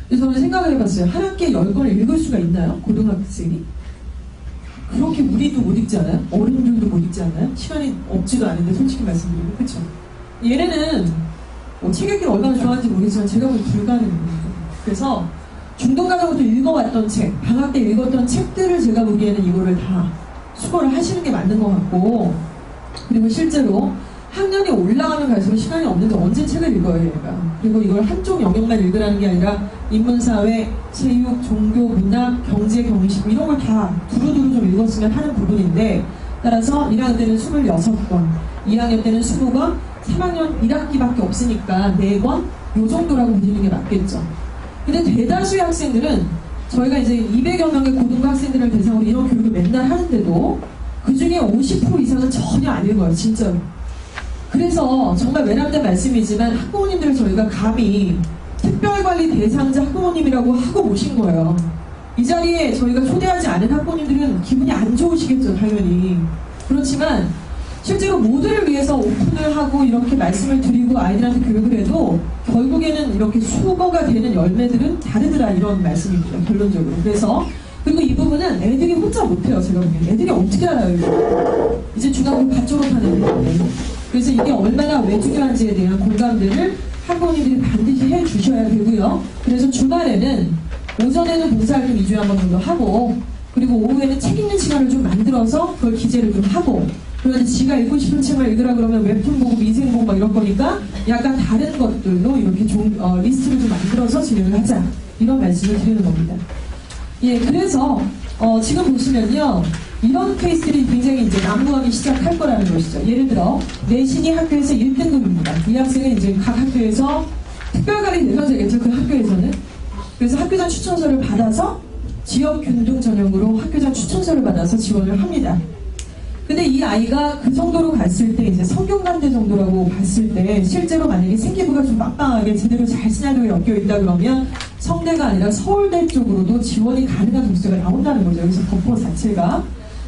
그래서 저는 생각을 해봤어요. 한 학기에 10권을 읽을 수가 있나요? 고등학생이? 그렇게 우리도 못 읽지 않아요? 어른들도 못 읽지 않아요? 시간이 없지도 않은데, 솔직히 말씀드리면. 그쵸? 얘네는 책 읽기를 얼마나 좋아하는지 모르겠지만 제가 보기 불가능합니다. 그래서 중등가정부터 읽어왔던 책, 방학 때 읽었던 책들을 제가 보기에는 이거를 다 수거를 하시는 게 맞는 것 같고, 그리고 실제로 학년이 올라가면 갈수록 시간이 없는데 언제 책을 읽어요, 얘가. 그리고 이걸 한쪽 영역만 읽으라는 게 아니라 인문사회, 체육, 종교, 문학, 경제, 경식 이런 걸 다 두루두루 좀 읽었으면 하는 부분인데 따라서 1학년 때는 26권, 2학년 때는 20권, 3학년 1학기밖에 없으니까 4권 요 정도라고 보시는 게 맞겠죠. 근데 대다수의 학생들은 저희가 이제 200여 명의 고등부 학생들을 대상으로 이런 교육을 맨날 하는데도 그 중에 50% 이상은 전혀 안 읽어요, 진짜로. 그래서 정말 외람된 말씀이지만 학부모님들을 저희가 감히 특별관리 대상자 학부모님이라고 하고 모신 거예요. 이 자리에 저희가 초대하지 않은 학부모님들은 기분이 안 좋으시겠죠, 당연히. 그렇지만 실제로 모두를 위해서 오픈을 하고 이렇게 말씀을 드리고 아이들한테 교육을 해도 결국에는 이렇게 수거가 되는 열매들은 다르더라, 이런 말씀입니다, 결론적으로. 그래서 그리고 이 부분은 애들이 혼자 못해요, 제가 보기엔. 애들이 어떻게 알아요, 이거. 이제 중학교 갓 졸업하는 애들. 그래서 이게 얼마나 왜 중요한지에 대한 공감대를 학부모님들이 반드시 해주셔야 되고요. 그래서 주말에는 오전에는 봉사활동 2주에 한 번 정도 하고, 그리고 오후에는 책 읽는 시간을 좀 만들어서 그걸 기재를 좀 하고, 그런데 지가 읽고 싶은 책을 읽으라 그러면 웹툰 보고 미생 보고 막 이럴 거니까 약간 다른 것들로 이렇게 리스트를 좀 만들어서 진행을 하자, 이런 말씀을 드리는 겁니다. 예, 그래서 지금 보시면요, 이런 케이스들이 굉장히 이제 난무하기 시작할 거라는 것이죠. 예를 들어 내신이 학교에서 1등급입니다. 이 학생은 이제 각 학교에서 특별관리 대상자겠죠, 그 학교에서는. 그래서 학교장 추천서를 받아서 지역 균등 전형으로 학교장 추천서를 받아서 지원을 합니다. 근데 이 아이가 그 정도로 갔을 때 이제 성균관대 정도라고 봤을 때 실제로 만약에 생기부가 좀 빵빵하게 제대로 잘 시나리오에 엮여 있다 그러면 성대가 아니라 서울대 쪽으로도 지원이 가능한 독서가 나온다는 거죠. 여기서 버퍼 자체가.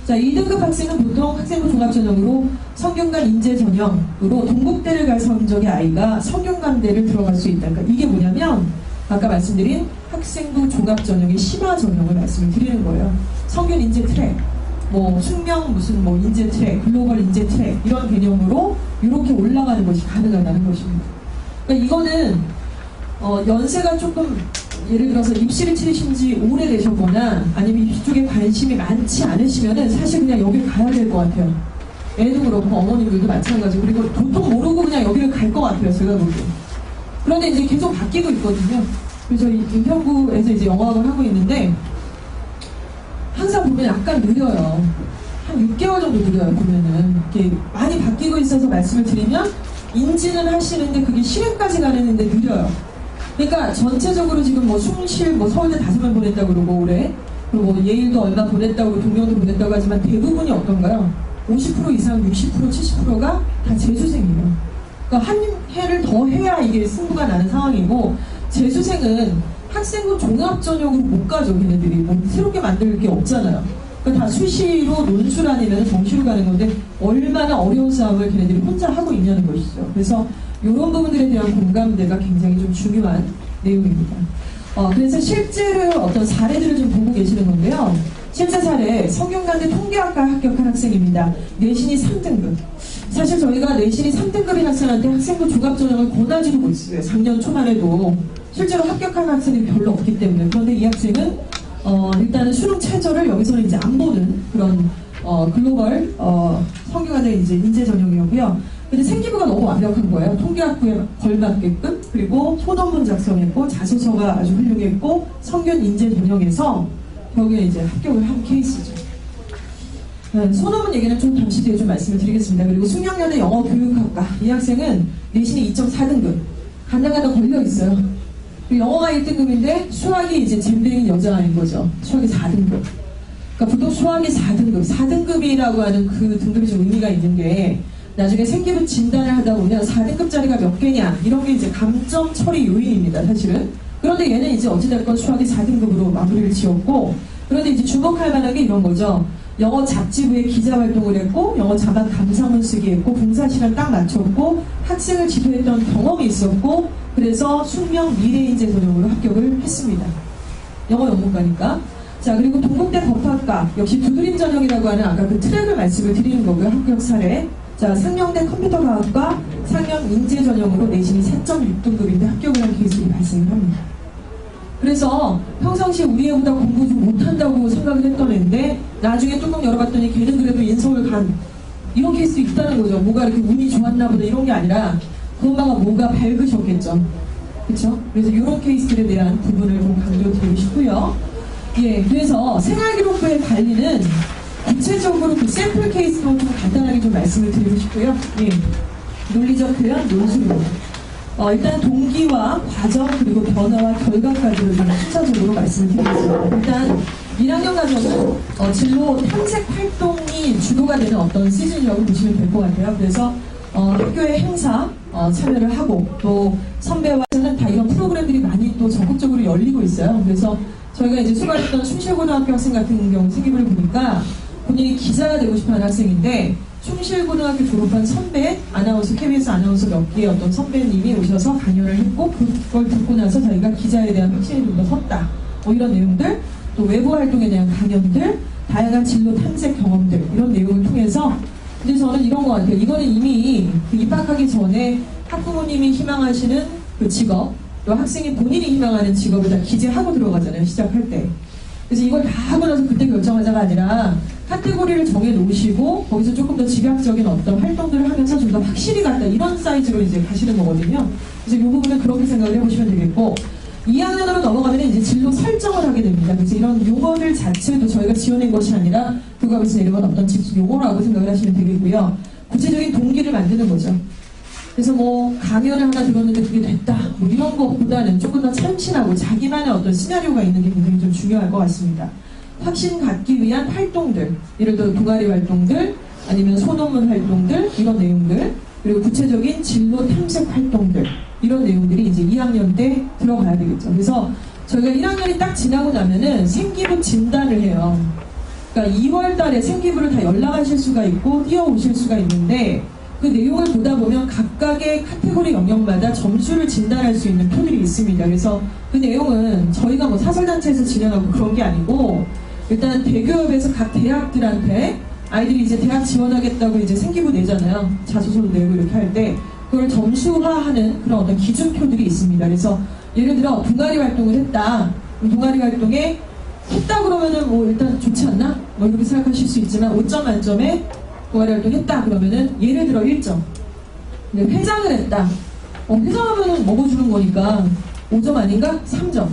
자, 2등급 학생은 보통 학생부 종합전형으로 성균관 인재 전형으로 동국대를 갈 성적의 아이가 성균관대를 들어갈 수 있다. 그러니까 이게 뭐냐면 아까 말씀드린 학생부 종합전형의 심화 전형을 말씀을 드리는 거예요. 성균 인재 트랙, 뭐 숙명 무슨 뭐 인재 트랙, 글로벌 인재 트랙 이런 개념으로 이렇게 올라가는 것이 가능하다는 것입니다. 그러니까 이거는 연세가 조금 예를 들어서 입시를 치르신 지 오래되셨거나 아니면 이쪽에 관심이 많지 않으시면은 사실 그냥 여기를 가야 될 것 같아요. 애도 그렇고 어머님들도 마찬가지고. 그리고 도통 모르고 그냥 여기를 갈 것 같아요, 제가 보기엔. 그런데 이제 계속 바뀌고 있거든요. 그래서 저희 인평구에서 이제 영어학을 하고 있는데 항상 보면 약간 느려요. 한 6개월 정도 느려요, 보면은. 이렇게 많이 바뀌고 있어서 말씀을 드리면 인지는 하시는데 그게 실행까지 가는데 느려요. 그러니까 전체적으로 지금 뭐 숭실, 뭐 서울대 5명 보냈다고 그러고 올해, 그리고 뭐 예일도 얼마 보냈다고, 동명도 보냈다고 하지만 대부분이 어떤가요? 50% 이상, 60%, 70%가 다 재수생이에요. 그러니까 한 해를 더 해야 이게 승부가 나는 상황이고, 재수생은 학생부 종합전형으로 못 가죠, 걔네들이. 뭐 새롭게 만들 게 없잖아요. 그러니까 다 수시로 논술 아니면 정시로 가는 건데 얼마나 어려운 싸움을 걔네들이 혼자 하고 있냐는 것이죠. 그래서 이런 부분들에 대한 공감대가 굉장히 좀 중요한 내용입니다. 그래서 실제로 어떤 사례들을 좀 보고 계시는 건데요. 실제 사례, 성균관대 통계학과 합격한 학생입니다. 내신이 3등급. 사실 저희가 내신이 3등급인 학생한테 학생부 종합전형을 권하지도 못했어요. 작년 초만 해도. 실제로 합격한 학생이 별로 없기 때문에. 그런데 이 학생은 일단은 수능 최저를 여기서는 이제 안 보는 그런 글로벌 성균관대 이제 인재 전형이었고요. 근데 생기부가 너무 완벽한 거예요. 통계학부에 걸맞게끔. 그리고 소논문 작성했고 자소서가 아주 훌륭했고 성균 인재 전형에서 거기에 이제 합격을 한 케이스죠. 소논문 얘기는 좀 잠시 뒤에 좀 말씀을 드리겠습니다. 그리고 숙명여대 영어교육학과 이 학생은 내신이 2.4등급 간당간당 걸려 있어요. 영어가 1등급인데 수학이 이제 잼뱅인 여자인 거죠. 수학이 4등급. 그러니까 보통 수학이 4등급이라고 하는 그 등급이 좀 의미가 있는 게 나중에 생기부 진단을 하다 보면 4등급짜리가 몇 개냐 이런 게 이제 감점 처리 요인입니다, 사실은. 그런데 얘는 이제 어찌됐건 수학이 4등급으로 마무리를 지었고, 그런데 이제 주목할 만한 게 이런 거죠. 영어 잡지부에 기자 활동을 했고, 영어 자막 감상문 쓰기 했고, 봉사시간 딱 맞췄고, 학생을 지도했던 경험이 있었고, 그래서 숙명 미래인재 전형으로 합격을 했습니다. 영어 연문가니까. 자, 그리고 동국대 법학과 역시 두드림 전형이라고 하는 아까 그 트랙을 말씀을 드리는 거고요. 합격 사례. 자, 상명대 컴퓨터과학과 상명 인재 전형으로 내신이 4.6등급인데 합격을 한 케이스가 발생을 합니다. 그래서 평상시에 우리 애보다 공부 좀 못한다고 생각을 했던 애인데 나중에 뚜껑 열어봤더니 걔는 그래도 인서울 간 이런 케이스 있다는 거죠. 뭐가 이렇게 운이 좋았나 보다 이런 게 아니라 그 엄마가 뭐가 밝으셨겠죠. 그쵸? 그래서 이런 케이스들에 대한 부분을 좀 강조드리고 싶고요. 예, 그래서 생활기록부의 관리는 구체적으로 그 샘플 케이스로 좀 간단하게 좀 말씀을 드리고 싶고요. 예, 논리적 표현, 논술로. 일단 동기와 과정 그리고 변화와 결과까지를 좀 순차적으로 말씀을 드리겠습니다. 일단 1학년 과정은 진로 탐색 활동이 주도가 되는 어떤 시즌이라고 보시면 될 것 같아요. 그래서 학교의 행사 참여를 하고 또 선배와는 다 이런 프로그램들이 많이 또 적극적으로 열리고 있어요. 그래서 저희가 이제 수강했던 숭실고등학교 학생 같은 경우 생기부를 보니까 본인이 기자가 되고 싶어하는 학생인데 숭실고등학교 졸업한 선배 아나운서 KBS 아나운서 몇 개의 어떤 선배님이 오셔서 강연을 했고 그걸 듣고 나서 자기가 기자에 대한 확신이 좀 더 섰다. 이런 내용들 또 외부 활동에 대한 강연들 다양한 진로 탐색 경험들 이런 내용을 통해서 근데 저는 이런 것 같아요. 이거는 이미 입학하기 전에 학부모님이 희망하시는 그 직업 또 학생이 본인이 희망하는 직업을 다 기재하고 들어가잖아요. 시작할 때. 그래서 이걸 다 하고 나서 그때 결정하자가 아니라 카테고리를 정해 놓으시고 거기서 조금 더 집약적인 어떤 활동들을 하면서 좀 더 확실히 간다 이런 사이즈로 이제 가시는 거거든요. 그래서 이 부분은 그렇게 생각을 해보시면 되겠고 2학년으로 넘어가면 이제 진로 설정을 하게 됩니다. 그래서 이런 용어들 자체도 저희가 지어낸 것이 아니라 교과에서 내려온 어떤 직수 용어라고 생각을 하시면 되겠고요. 구체적인 동기를 만드는 거죠. 그래서 뭐 강연을 하나 들었는데 그게 됐다 뭐 이런 것보다는 조금 더 참신하고 자기만의 어떤 시나리오가 있는 게 굉장히 좀 중요할 것 같습니다. 확신 갖기 위한 활동들, 예를 들어 동아리 활동들, 아니면 소논문 활동들, 이런 내용들, 그리고 구체적인 진로 탐색 활동들, 이런 내용들이 이제 2학년 때 들어가야 되겠죠. 그래서 저희가 1학년이 딱 지나고 나면은 생기부 진단을 해요. 그러니까 2월 달에 생기부를 다 연락하실 수가 있고 뛰어오실 수가 있는데 그 내용을 보다 보면 각각의 카테고리 영역마다 점수를 진단할 수 있는 표들이 있습니다. 그래서 그 내용은 저희가 뭐 사설단체에서 진행하고 그런 게 아니고 일단 대교협에서 각 대학들한테 아이들이 이제 대학 지원하겠다고 이제 생기부 내잖아요. 자소서도 내고 이렇게 할 때 그걸 점수화하는 그런 어떤 기준표들이 있습니다. 그래서 예를 들어 동아리 활동을 했다. 동아리 활동에 했다 그러면은 뭐 일단 좋지 않나? 뭐 이렇게 생각하실 수 있지만 5점 만점에 동아리 활동 했다 그러면은 예를 들어 1점. 근데 회장을 했다. 회장하면은 먹어주는 거니까 5점 아닌가? 3점.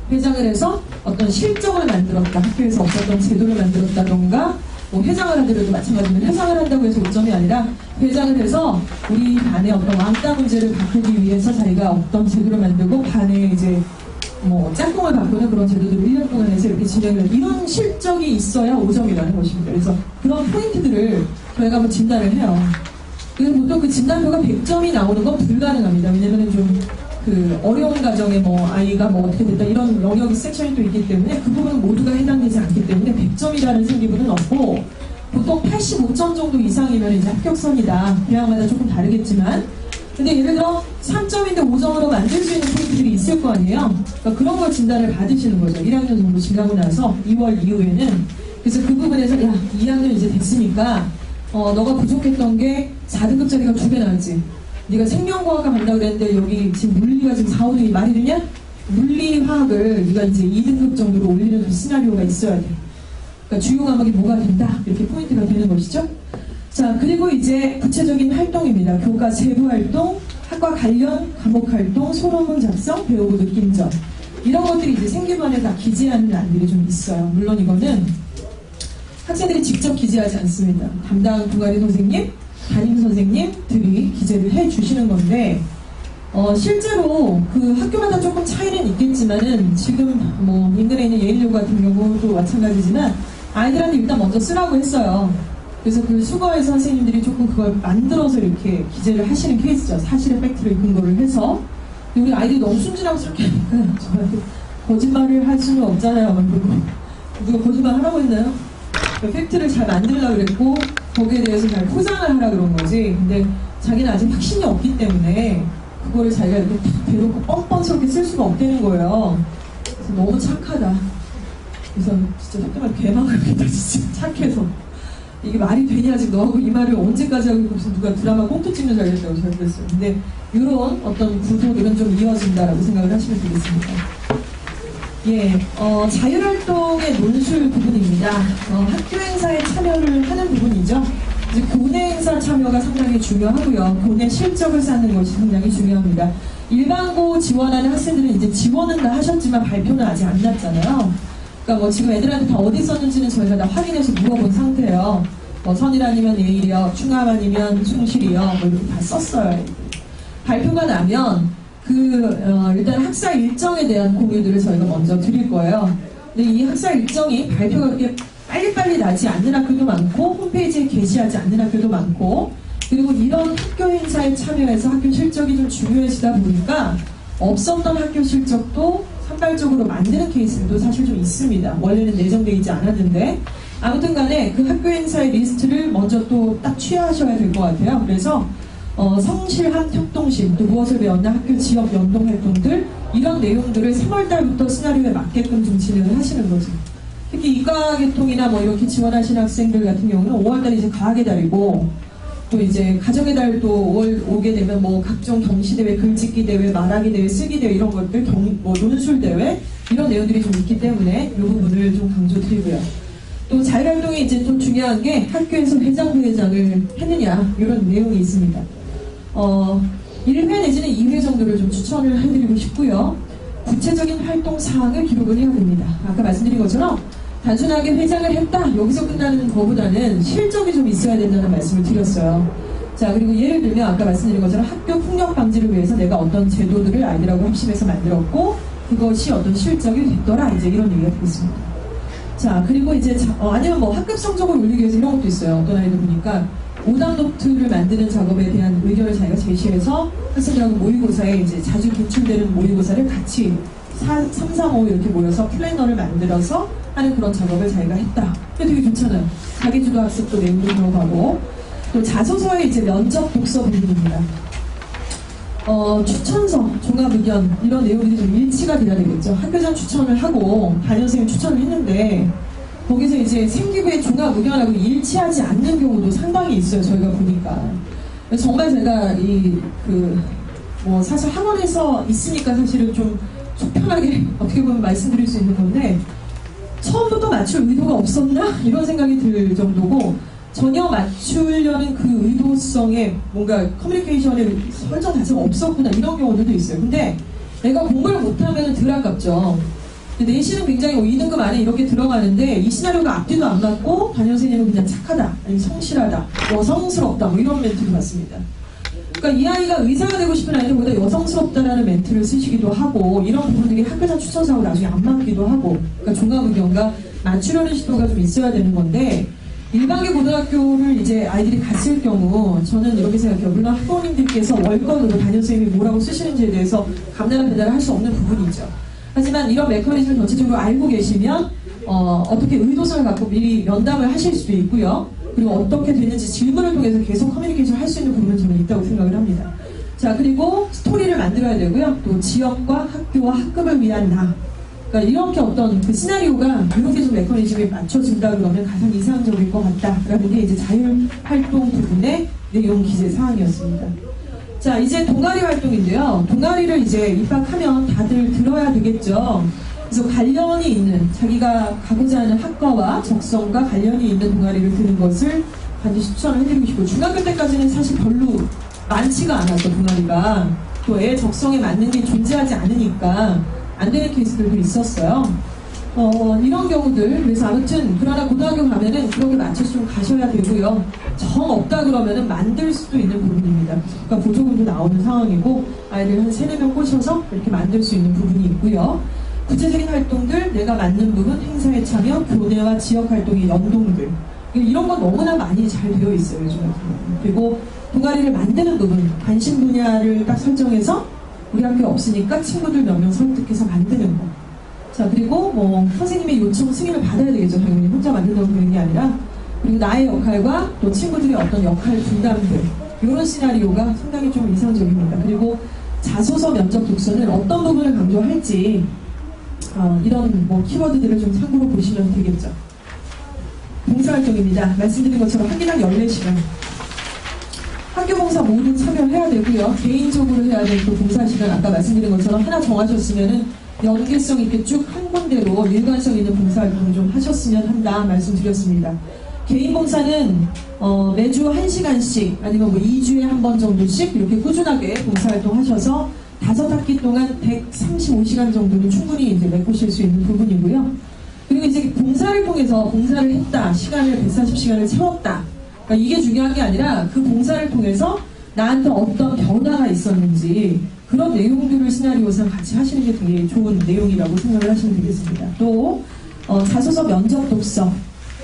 회장을 해서 어떤 실적을 만들었다. 학교에서 없었던 제도를 만들었다던가 뭐 회장을 하더라도 마찬가지로 회장을 한다고 해서 5점이 아니라 회장을 해서 우리 반의 어떤 왕따 문제를 바꾸기 위해서 자기가 어떤 제도를 만들고 반에 이제 뭐 짝꿍을 바꾸는 그런 제도들을 1년 동안 해서 이렇게 진행을 이런 실적이 있어야 5점이라는 것입니다. 그래서 그런 포인트들을 저희가 한번 진단을 해요. 그래서 보통 그 진단표가 100점이 나오는 건 불가능합니다. 왜냐면은 좀 그 어려운 가정에 뭐 아이가 뭐 어떻게 됐다 이런 영역 섹션이 또 있기 때문에 그 부분은 모두가 해당되지 않기 때문에 100점이라는 생기부는 없고 보통 85점 정도 이상이면 이제 합격선이다. 대학마다 조금 다르겠지만 근데 예를 들어 3점인데 5점으로 만들 수 있는 포인트들이 있을 거 아니에요. 그러니까 그런 걸 진단을 받으시는 거죠. 1학년 정도 지나고 나서 2월 이후에는 그래서 그 부분에서 야 2학년 이제 됐으니까 너가 부족했던 게 4등급짜리가 2개 나왔지. 네가 생명과학과 간다고 그랬는데 여기 지금 물리가 지금 4, 5등이 말이 되냐? 물리화학을 네가 이제 2등급 정도로 올리는 시나리오가 있어야 돼. 그러니까 주요 과목이 뭐가 된다. 이렇게 포인트가 되는 것이죠. 자, 그리고 이제 구체적인 활동입니다. 교과 세부 활동, 학과 관련 과목 활동, 소논문 작성, 배우고 느낀 점. 이런 것들이 이제 생기부안에 다 기재하는 안들이 좀 있어요. 물론 이거는 학생들이 직접 기재하지 않습니다. 담당 동아리 선생님, 담임 선생님들이 기재를 해주시는 건데 실제로 그 학교마다 조금 차이는 있겠지만은 지금 뭐 인근에 있는 예일여고 같은 경우도 마찬가지지만 아이들한테 일단 먼저 쓰라고 했어요. 그래서 그 수거해서 선생님들이 조금 그걸 만들어서 이렇게 기재를 하시는 케이스죠. 사실의 팩트를 근거를 해서. 우리 아이들이 너무 순진하고 저렇게 하니까 저한테 거짓말을 할 수는 없잖아요. 그리고 누가 거짓말 하라고 했나요? 팩트를 잘 만들려고 그랬고 거기에 대해서 잘 포장을 하라 그런 거지. 근데 자기는 아직 확신이 없기 때문에 그거를 자기가 이렇게 탁 대놓고 뻔뻔스럽게 쓸 수가 없다는 거예요. 그래서 너무 착하다. 그래서 진짜 잠깐만 개망하겠다 진짜 착해서. 이게 말이 되냐 지금 너하고 이 말을 언제까지 하고 무슨 누가 드라마 꽁트 찍는 줄 알겠다고 제가 그랬어요. 근데 이런 어떤 구조들은 좀 이어진다라고 생각을 하시면 되겠습니다. 예, 자율활동의 논술 부분입니다. 학교 행사에 참여를 하는 부분이죠. 이제 교내 행사 참여가 상당히 중요하고요. 교내 실적을 쌓는 것이 상당히 중요합니다. 일반고 지원하는 학생들은 이제 지원은 다 하셨지만 발표는 아직 안 났잖아요. 그러니까 뭐 지금 애들한테 다 어디 썼는지는 저희가 다 확인해서 물어본 상태예요. 뭐 선일 아니면 예일이요, 충암 아니면 숭실이요, 뭐 이렇게 다 썼어요. 발표가 나면 일단 학사 일정에 대한 공유들을 저희가 먼저 드릴 거예요. 근데 이 학사 일정이 발표가 그렇게 빨리빨리 나지 않는 학교도 많고, 홈페이지에 게시하지 않는 학교도 많고, 그리고 이런 학교 행사에 참여해서 학교 실적이 좀 중요해지다 보니까 없었던 학교 실적도 산발적으로 만드는 케이스도 사실 좀 있습니다. 원래는 내정되어 있지 않았는데. 아무튼 간에 그 학교 행사의 리스트를 먼저 또 딱 취하셔야 될 것 같아요. 그래서 성실한 협동심, 또 무엇을 배웠나 학교 지역 연동 활동들, 이런 내용들을 3월달부터 시나리오에 맞게끔 좀 진행을 하시는 거죠. 특히 이과계통이나 뭐 이렇게 지원하시는 학생들 같은 경우는 5월달에 이제 과학의 달이고, 또 이제 가정의 달도 5월 오게 되면 뭐 각종 경시대회, 글짓기 대회, 말하기 대회, 쓰기 대회 이런 것들, 뭐 논술 대회 이런 내용들이 좀 있기 때문에 이 부분을 좀 강조드리고요. 또 자율활동이 이제 좀 중요한 게 학교에서 회장, 부회장을 했느냐 이런 내용이 있습니다. 1회 내지는 2회 정도를 좀 추천을 해드리고 싶고요. 구체적인 활동 사항을 기록을 해야 됩니다. 아까 말씀드린 것처럼 단순하게 회장을 했다 여기서 끝나는 것보다는 실적이 좀 있어야 된다는 말씀을 드렸어요. 자, 그리고 예를 들면 아까 말씀드린 것처럼 학교 폭력 방지를 위해서 내가 어떤 제도들을 아이들하고 협심해서 만들었고 그것이 어떤 실적이 됐더라, 이제 이런 얘기가 되겠습니다. 자, 그리고 이제 아니면 뭐 학급 성적을 올리기 위해서 이런 것도 있어요. 어떤 아이들 보니까 오답 노트를 만드는 작업에 대한 의견을 자기가 제시해서 학생들하고 모의고사에 이제 자주 기출되는 모의고사를 같이 3, 4, 5 이렇게 모여서 플래너를 만들어서 하는 그런 작업을 자기가 했다. 그게 되게 좋잖아요. 자기주도 학습도 내용도 들어가고. 또 자소서의 이제 면접 독서 부분입니다. 추천서, 종합의견 이런 내용들이 좀 일치가 돼야 되겠죠. 학교장 추천을 하고 담임선생님 추천을 했는데 거기서 이제 생기부의 종합의견하고 일치하지 않는 경우도 상당히 있어요. 저희가 보니까. 정말 제가 사실 학원에서 있으니까 사실은 좀 속편하게 어떻게 보면 말씀드릴 수 있는 건데 처음부터 맞출 의도가 없었나? 이런 생각이 들 정도고 전혀 맞추려는 그 의도성에 뭔가 커뮤니케이션의 설정 자체가 없었구나 이런 경우들도 있어요. 근데 내가 공부를 못하면 덜 아깝죠. 내신은 굉장히 2등급 안에 이렇게 들어가는데 이 시나리오가 앞뒤도 안 맞고 담임선생님은 그냥 착하다, 아니면 성실하다, 여성스럽다 뭐 이런 멘트를 받습니다. 그러니까 이 아이가 의사가 되고 싶은 아이들보다 여성스럽다라는 멘트를 쓰시기도 하고 이런 부분들이 학교장 추천사하고 나중에 안 맞기도 하고 그러니까 종합의견과 맞추려는 시도가 좀 있어야 되는 건데 일반계 고등학교를 이제 아이들이 갔을 경우 저는 이렇게 생각해요. 물론 학부모님들께서 월권으로 담임선생님이 뭐라고 쓰시는지에 대해서 감량한 배달을 할 수 없는 부분이 있죠. 하지만 이런 메커니즘을 전체적으로 알고 계시면 어떻게 의도성을 갖고 미리 면담을 하실 수도 있고요. 그리고 어떻게 되는지 질문을 통해서 계속 커뮤니케이션을 할 수 있는 부분은 저는 있다고 생각을 합니다. 자, 그리고 스토리를 만들어야 되고요. 또 지역과 학교와 학급을 위한 나. 그러니까 이렇게 어떤 그 시나리오가 이렇게 좀 메커니즘에 맞춰진다 그러면 가장 이상적일 것 같다라는 게 이제 자율활동 부분의 내용 기재 사항이었습니다. 자, 이제 동아리 활동인데요. 동아리를 이제 입학하면 다들 들어야 되겠죠. 그래서 관련이 있는 자기가 가고자 하는 학과와 적성과 관련이 있는 동아리를 드는 것을 반드시 추천을 해드리고 싶고 중학교 때까지는 사실 별로 많지가 않았어 동아리가. 또 애 적성에 맞는 게 존재하지 않으니까 안 되는 케이스들도 있었어요. 이런 경우들, 그래서 아무튼 그러나 고등학교 가면은 그렇게 맞춰서 좀 가셔야 되고요. 정 없다 그러면은 만들 수도 있는 부분입니다. 그러니까 보조금도 나오는 상황이고 아이들 한 3, 4명 꼬셔서 이렇게 만들 수 있는 부분이 있고요. 구체적인 활동들, 내가 맞는 부분, 행사에 참여, 교내와 지역 활동의 연동들 이런 건 너무나 많이 잘 되어 있어요. 요즘 같은 경우는. 그리고 동아리를 만드는 부분, 관심 분야를 딱 설정해서 우리 학교에 없으니까 친구들 몇 명 설득해서 만드는 거. 자, 그리고 뭐 선생님의 요청 승인을 받아야 되겠죠. 당연히 혼자 만든다고 되는 게 아니라. 그리고 나의 역할과 또 친구들의 어떤 역할 분담들 이런 시나리오가 상당히 좀 이상적입니다. 그리고 자소서 면접 독서는 어떤 부분을 강조할지 이런 뭐 키워드들을 좀 참고로 보시면 되겠죠. 봉사활동입니다. 말씀드린 것처럼 한 개당 14시간. 학교 봉사 모두 참여해야 되고요. 개인적으로 해야 될 또 봉사시간 아까 말씀드린 것처럼 하나 정하셨으면은 연계성 있게 쭉 한 군데로 일관성 있는 봉사활동을 좀 하셨으면 한다 말씀드렸습니다. 개인 봉사는 매주 1시간씩 아니면 뭐 2주에 한 번 정도씩 이렇게 꾸준하게 봉사활동 하셔서 5학기 동안 135시간 정도는 충분히 이제 메꾸실 수 있는 부분이고요. 그리고 이제 봉사를 통해서 봉사를 했다, 시간을 140시간을 채웠다. 그러니까 이게 중요한 게 아니라 그 봉사를 통해서 나한테 어떤 변화가 있었는지 그런 내용들을 시나리오상 같이 하시는 게 되게 좋은 내용이라고 생각을 하시면 되겠습니다. 또 자소서 면접 독서,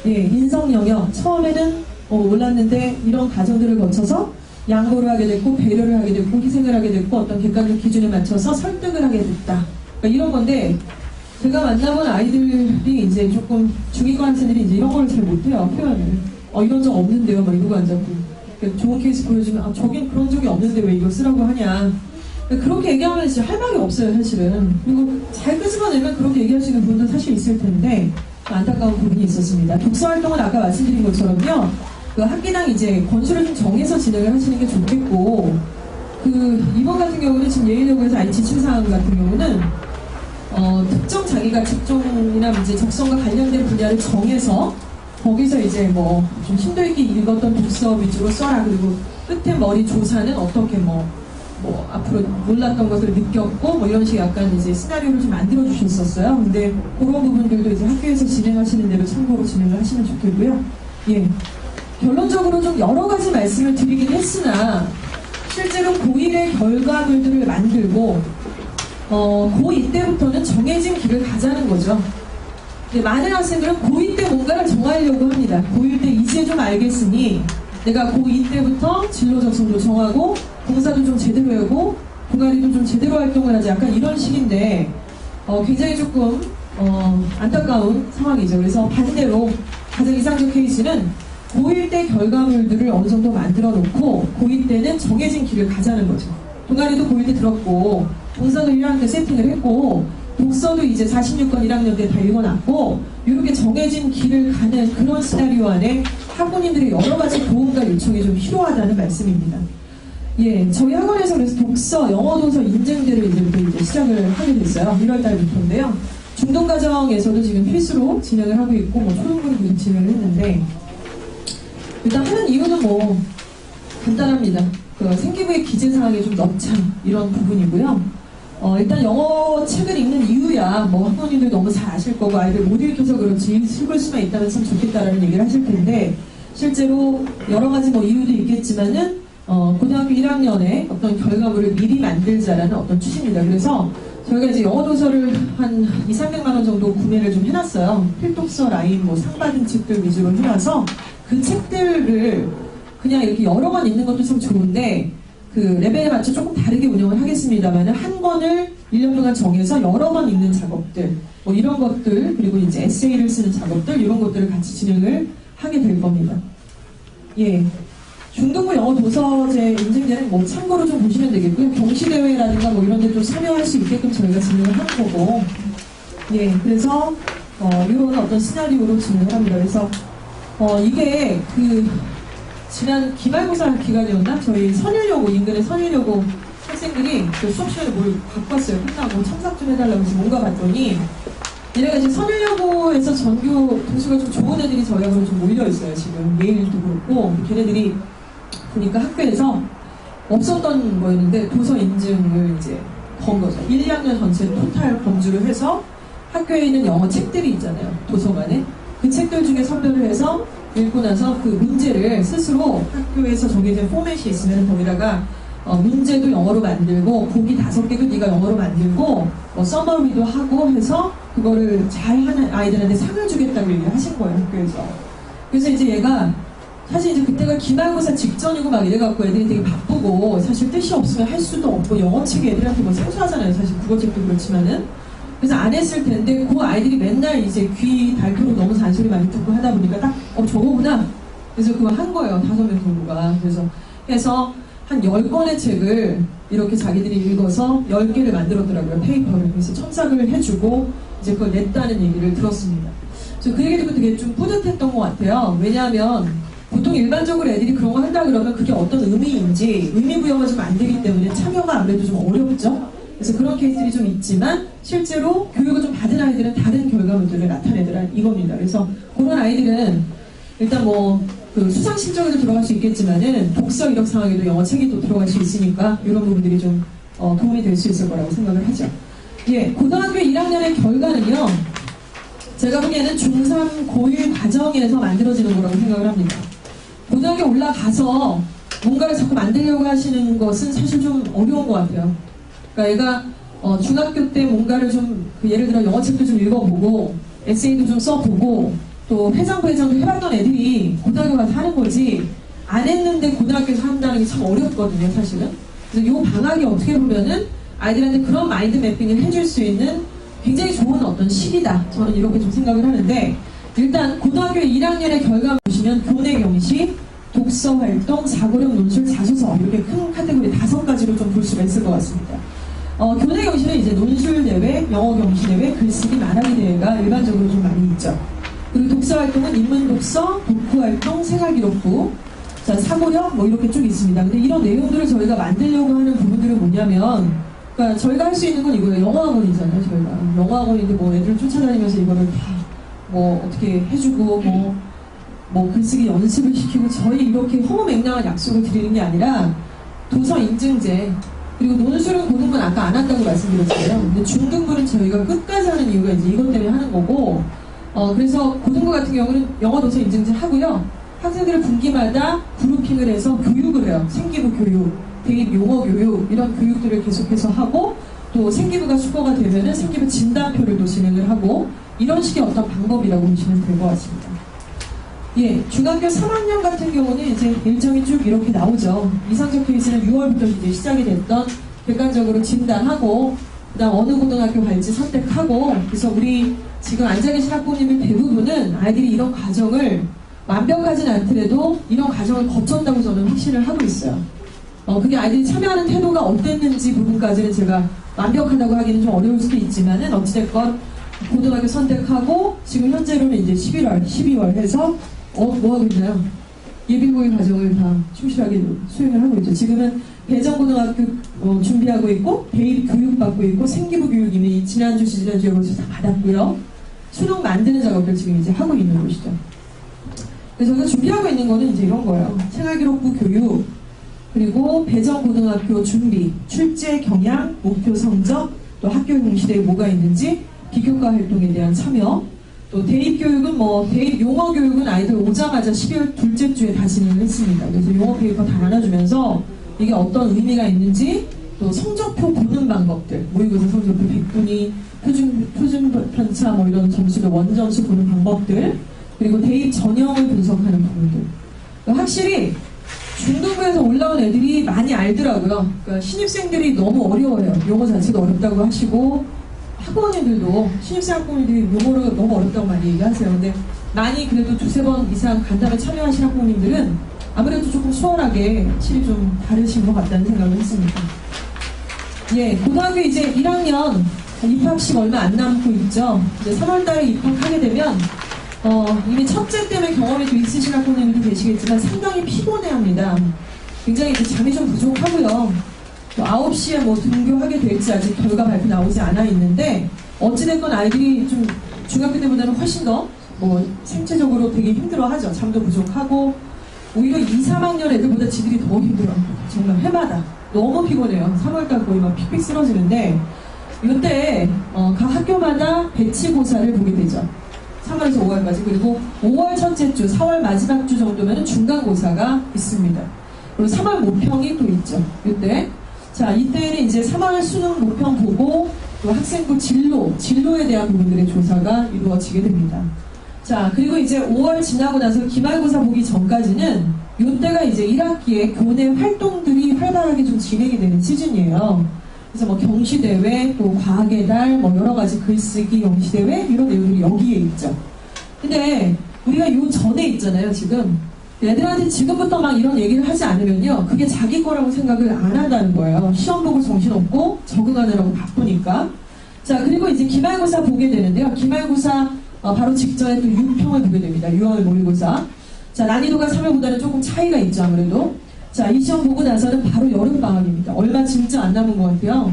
인성 영역 처음에는 몰랐는데 이런 과정들을 거쳐서 양보를 하게 됐고 배려를 하게 됐고 희생을 하게 됐고 어떤 객관적 기준에 맞춰서 설득을 하게 됐다. 그러니까 이런 건데 제가 만나본 아이들이 이제 조금 중위권 학생들이 이제 이런 걸 잘 못해요. 표현을. 이런 적 없는데요. 막 이러고 앉았고. 그러니까 좋은 케이스 보여주면 저긴 그런 적이 없는데 왜 이거 쓰라고 하냐. 그러니까 그렇게 얘기하면 진짜 할 말이 없어요. 사실은. 그리고 잘 끄집어내면 그렇게 얘기할 수 있는 분도 사실 있을 텐데 안타까운 부분이 있었습니다. 독서 활동은 아까 말씀드린 것처럼요. 그 학기당 이제 권수를 좀 정해서 진행을 하시는 게 좋겠고 이번 같은 경우는 지금 예일여고에서 IT 침상 같은 경우는 특정 자기가 직종이나 이제 적성과 관련된 분야를 정해서 거기서 이제 뭐 좀 심도 있게 읽었던 독서 위주로 써라. 그리고 끝에 머리 조사는 어떻게 뭐 앞으로 몰랐던 것을 느꼈고 뭐 이런 식의 약간 이제 시나리오를 좀 만들어 주셨었어요. 근데 그런 부분들도 이제 학교에서 진행하시는 대로 참고로 진행을 하시면 좋겠고요. 예. 결론적으로 좀 여러 가지 말씀을 드리긴 했으나 실제로 고1의 결과물들을 만들고 고2 때부터는 정해진 길을 가자는 거죠. 많은 학생들은 고2 때 뭔가를 정하려고 합니다. 고1 때 이제 좀 알겠으니 내가 고2 때부터 진로 적성도 정하고 봉사도 좀 제대로 하고 동아리도 좀 제대로 활동을 하자. 약간 이런 식인데 굉장히 조금 안타까운 상황이죠. 그래서 반대로 가장 이상적 케이스는 고1 때 결과물들을 어느 정도 만들어 놓고 고2 때는 정해진 길을 가자는 거죠. 동아리도 고1 때 들었고 봉사도 1학년 때 세팅을 했고 독서도 이제 46권 1학년 때 다 읽어놨고 이렇게 정해진 길을 가는 그런 시나리오 안에 학부모님들의 여러 가지 도움과 요청이 좀 필요하다는 말씀입니다. 예, 저희 학원에서 그래서 독서, 영어 도서 인증제를 이제 시작을 하게 됐어요. 1월 달부터인데요. 중동가정에서도 지금 필수로 진행을 하고 있고 초등부로 계속 진행을 했는데 일단 하는 이유는 뭐 간단합니다. 생기부의 기재사항에 좀 넣자 이런 부분이고요. 일단 영어 책을 읽는 이유야 뭐 학부모님들 너무 잘 아실 거고 아이들 못 읽혀서 그렇지 읽을 수만 있다면 참 좋겠다라는 얘기를 하실 텐데 실제로 여러 가지 뭐 이유도 있겠지만은 고등학교 1학년에 어떤 결과물을 미리 만들자라는 어떤 취지입니다. 그래서 저희가 이제 영어 도서를 한 200~300만 원 정도 구매를 좀 해놨어요. 필독서 라인 뭐 상 받은 책들 위주로 해놔서 그 책들을 그냥 이렇게 여러 권 읽는 것도 참 좋은데 그 레벨에 맞춰 조금 다르게 운영을 하겠습니다만 한 권을 1년 동안 정해서 여러 번 읽는 작업들 뭐 이런 것들 그리고 이제 에세이를 쓰는 작업들 이런 것들을 같이 진행을 하게 될 겁니다. 예. 중등부 영어 도서제 인증제는 뭐 참고로 좀 보시면 되겠고요. 경시대회라든가 뭐 이런 데 좀 참여할 수 있게끔 저희가 진행을 하는 거고 예. 그래서 이런 어떤 시나리오로 진행을 합니다. 그래서 이게 지난 기말고사 기간이었나? 저희 선일여고, 인근의 선일여고 학생들이 수업 시간에 뭘 갖고 왔어요. 끝나고 첨삭 좀 해달라고 해서 뭔가 봤더니 얘네가 지금 선일여고에서 전교 등수가 좀 좋은 애들이 저희 학교에 좀 몰려있어요. 지금 예일도 그렇고 걔네들이 보니까 학교에서 없었던 거였는데 도서 인증을 이제 건 거죠. 1, 2학년 전체 토탈 검주를 해서 학교에 있는 영어 책들이 있잖아요. 도서관에. 그 책들 중에 선별을 해서 읽고 나서 그 문제를 스스로 학교에서 정해진 포맷이 있으면 거기다가 문제도 영어로 만들고 보기 5개도 네가 영어로 만들고 뭐 서머리도 하고 해서 그거를 잘하는 아이들한테 상을 주겠다고 얘기를 하신 거예요. 학교에서. 그래서 이제 얘가 사실 이제 그때가 기말고사 직전이고 막 이래갖고 애들이 되게 바쁘고 사실 뜻이 없으면 할 수도 없고 영어책이 애들한테 뭐 생소하잖아요. 사실 국어책도 그렇지만은. 그래서 안 했을 텐데 그 아이들이 맨날 이제 귀 닳도록 너무 잔소리 많이 듣고 하다 보니까 딱 저거구나. 그래서 그거 한 거예요. 5명 정도가. 그래서 해서 한 10권의 책을 이렇게 자기들이 읽어서 10개를 만들었더라고요. 페이퍼를. 그래서 첨삭을 해주고 이제 그걸 냈다는 얘기를 들었습니다. 그래서 그 얘기 듣고 되게 좀 뿌듯했던 것 같아요. 왜냐하면 보통 일반적으로 애들이 그런 거 한다 그러면 그게 어떤 의미인지 의미부여가 좀 안 되기 때문에 참여가 아무래도 좀 어렵죠. 그래서 그런 케이스들이 좀 있지만 실제로 교육을 좀 받은 아이들은 다른 결과물들을 나타내더라 이겁니다. 그래서 그런 아이들은 일단 그 수상 실적에도 들어갈 수 있겠지만은 독서 이력 상황에도 영어 책이 또 들어갈 수 있으니까 이런 부분들이 좀 도움이 될 수 있을 거라고 생각을 하죠. 예, 고등학교 1학년의 결과는요, 제가 보기에는 중3 고1 과정에서 만들어지는 거라고 생각을 합니다. 고등학교 올라가서 뭔가를 자꾸 만들려고 하시는 것은 사실 좀 어려운 것 같아요. 그러니까 얘가 중학교 때 뭔가를 좀 예를 들어 영어책도 좀 읽어보고 에세이도 좀 써보고 또 회장 부회장도 해봤던 애들이 고등학교 가서 하는 거지, 안 했는데 고등학교에서 한다는 게 참 어렵거든요, 사실은. 그래서 이 방학이 어떻게 보면은 아이들한테 그런 마인드 매핑을 해줄 수 있는 굉장히 좋은 어떤 시기다, 저는 이렇게 좀 생각을 하는데, 일단 고등학교 1학년의 결과 보시면 교내 경시, 독서 활동, 사고력 논술, 자소서, 이렇게 큰 카테고리 5가지로 좀 볼 수가 있을 것 같습니다. 교내 경시는 이제 논술 대회, 영어 경시 대회, 글쓰기, 말하기 대회가 일반적으로 좀 많이 있죠. 그리고 독서 활동은 인문 독서, 독후 활동, 생활기록부, 자, 사고력 이렇게 쭉 있습니다. 근데 이런 내용들을 저희가 만들려고 하는 부분들은 뭐냐면, 그러니까 저희가 할 수 있는 건 이거예요. 영어학원이잖아요, 저희가. 영어학원인데 애들 쫓아다니면서 이거를 다 어떻게 해주고 글쓰기 연습을 시키고, 저희 이렇게 허무맹랑한 약속을 드리는 게 아니라 도서 인증제, 그리고 논술은 고등부는 아까 안 한다고 말씀드렸잖아요. 근데 중등부는 저희가 끝까지 하는 이유가 이제 이것 때문에 하는 거고, 그래서 고등부 같은 경우는 영어 도서 인증제 하고요. 학생들을 분기마다 그룹핑을 해서 교육을 해요. 생기부 교육, 대입 용어 교육, 이런 교육들을 계속해서 하고, 또 생기부가 수거가 되면은 생기부 진단표를 또 진행을 하고, 이런 식의 어떤 방법이라고 보시면 될 것 같습니다. 예, 중학교 3학년 같은 경우는 이제 일정이 쭉 이렇게 나오죠. 이상적 케이스는 6월부터 이제 시작이 됐던 객관적으로 진단하고, 그 다음 어느 고등학교 갈지 선택하고, 그래서 우리 지금 앉아 계신 학부모님들 대부분은 아이들이 이런 과정을 완벽하진 않더라도 이런 과정을 거쳤다고 저는 확신을 하고 있어요. 그게 아이들이 참여하는 태도가 어땠는지 부분까지는 제가 완벽하다고 하기는 좀 어려울 수도 있지만은, 어찌됐건 고등학교 선택하고 지금 현재로는 이제 11월, 12월 해서 뭐 하고 있나요? 예비고일 과정을 다 충실하게 수행을 하고 있죠. 지금은 배정고등학교 준비하고 있고, 대입 교육받고 있고, 생기부 교육 이미 지난주에 벌써 다 받았고요. 수능 만드는 작업을 지금 이제 하고 있는 곳이죠. 그래서 저희가 준비하고 있는 거는 이제 이런 거예요. 생활기록부 교육, 그리고 배정고등학교 준비, 출제 경향, 목표 성적, 또 학교 공시대에 뭐가 있는지, 비교과 활동에 대한 참여, 또 대입교육은 대입 용어 교육은 아이들 오자마자 12월 둘째 주에 다 진행을 했습니다. 그래서 용어 페이퍼 다 나눠주면서 이게 어떤 의미가 있는지, 또 성적표 보는 방법들, 모의고사 성적표 100분위, 표준 편차 이런 점수들, 원점수 보는 방법들, 그리고 대입 전형을 분석하는 부분들. 그러니까 확실히 중등부에서 올라온 애들이 많이 알더라고요. 그러니까 신입생들이 너무 어려워요. 용어 자체도 어렵다고 하시고, 학부모님들도 신입생 학부모님들이 용어를 너무 어렵다고 많이 얘기하세요. 근데 많이 그래도 2-3번 이상 간담회 참여하신 학부모님들은 아무래도 조금 수월하게 실이 좀 다르신 것 같다는 생각을 했습니다. 예, 고등학교 이제 1학년 입학식 얼마 안 남고 있죠. 이제 3월달에 입학하게 되면 이미 첫째 때문에 경험이 좀 있으신 학부모님들이 계시겠지만 상당히 피곤해합니다. 굉장히 이제 잠이 좀 부족하고요. 9시에 등교하게 될지 아직 결과 발표 나오지 않아 있는데, 어찌됐건 아이들이 좀 중학교 때보다는 훨씬 더 생체적으로 되게 힘들어하죠. 잠도 부족하고, 오히려 2-3학년 애들보다 지들이 더 힘들어요. 정말 해마다 너무 피곤해요. 3월달 거의 픽픽 쓰러지는데, 이때 각 학교마다 배치고사를 보게 되죠. 3월에서 5월까지. 그리고 5월 첫째 주, 4월 마지막 주 정도면 중간고사가 있습니다. 그리고 3월 모평이 또 있죠. 이때. 자, 이때는 이제 3월 수능 모평 보고, 또 학생부 진로에 대한 부분들의 조사가 이루어지게 됩니다. 자, 그리고 이제 5월 지나고 나서 기말고사 보기 전까지는 이때가 이제 1학기에 교내 활동들이 활발하게 좀 진행이 되는 시즌이에요. 그래서 경시대회, 또 과학의 달, 여러 가지 글쓰기 경시대회, 이런 내용들이 여기에 있죠. 근데 우리가 요 전에 있잖아요, 지금. 애들한테 지금부터 막 이런 얘기를 하지 않으면요, 그게 자기 거라고 생각을 안 한다는 거예요. 시험 보고 정신없고 적응하느라고 바쁘니까. 자, 그리고 이제 기말고사 보게 되는데요. 기말고사 바로 직전에 또 6평을 보게 됩니다. 6월 모의고사. 자, 난이도가 3월보다는 조금 차이가 있죠, 아무래도. 자, 이 시험 보고 나서는 바로 여름방학입니다. 얼마 진짜 안 남은 것 같아요.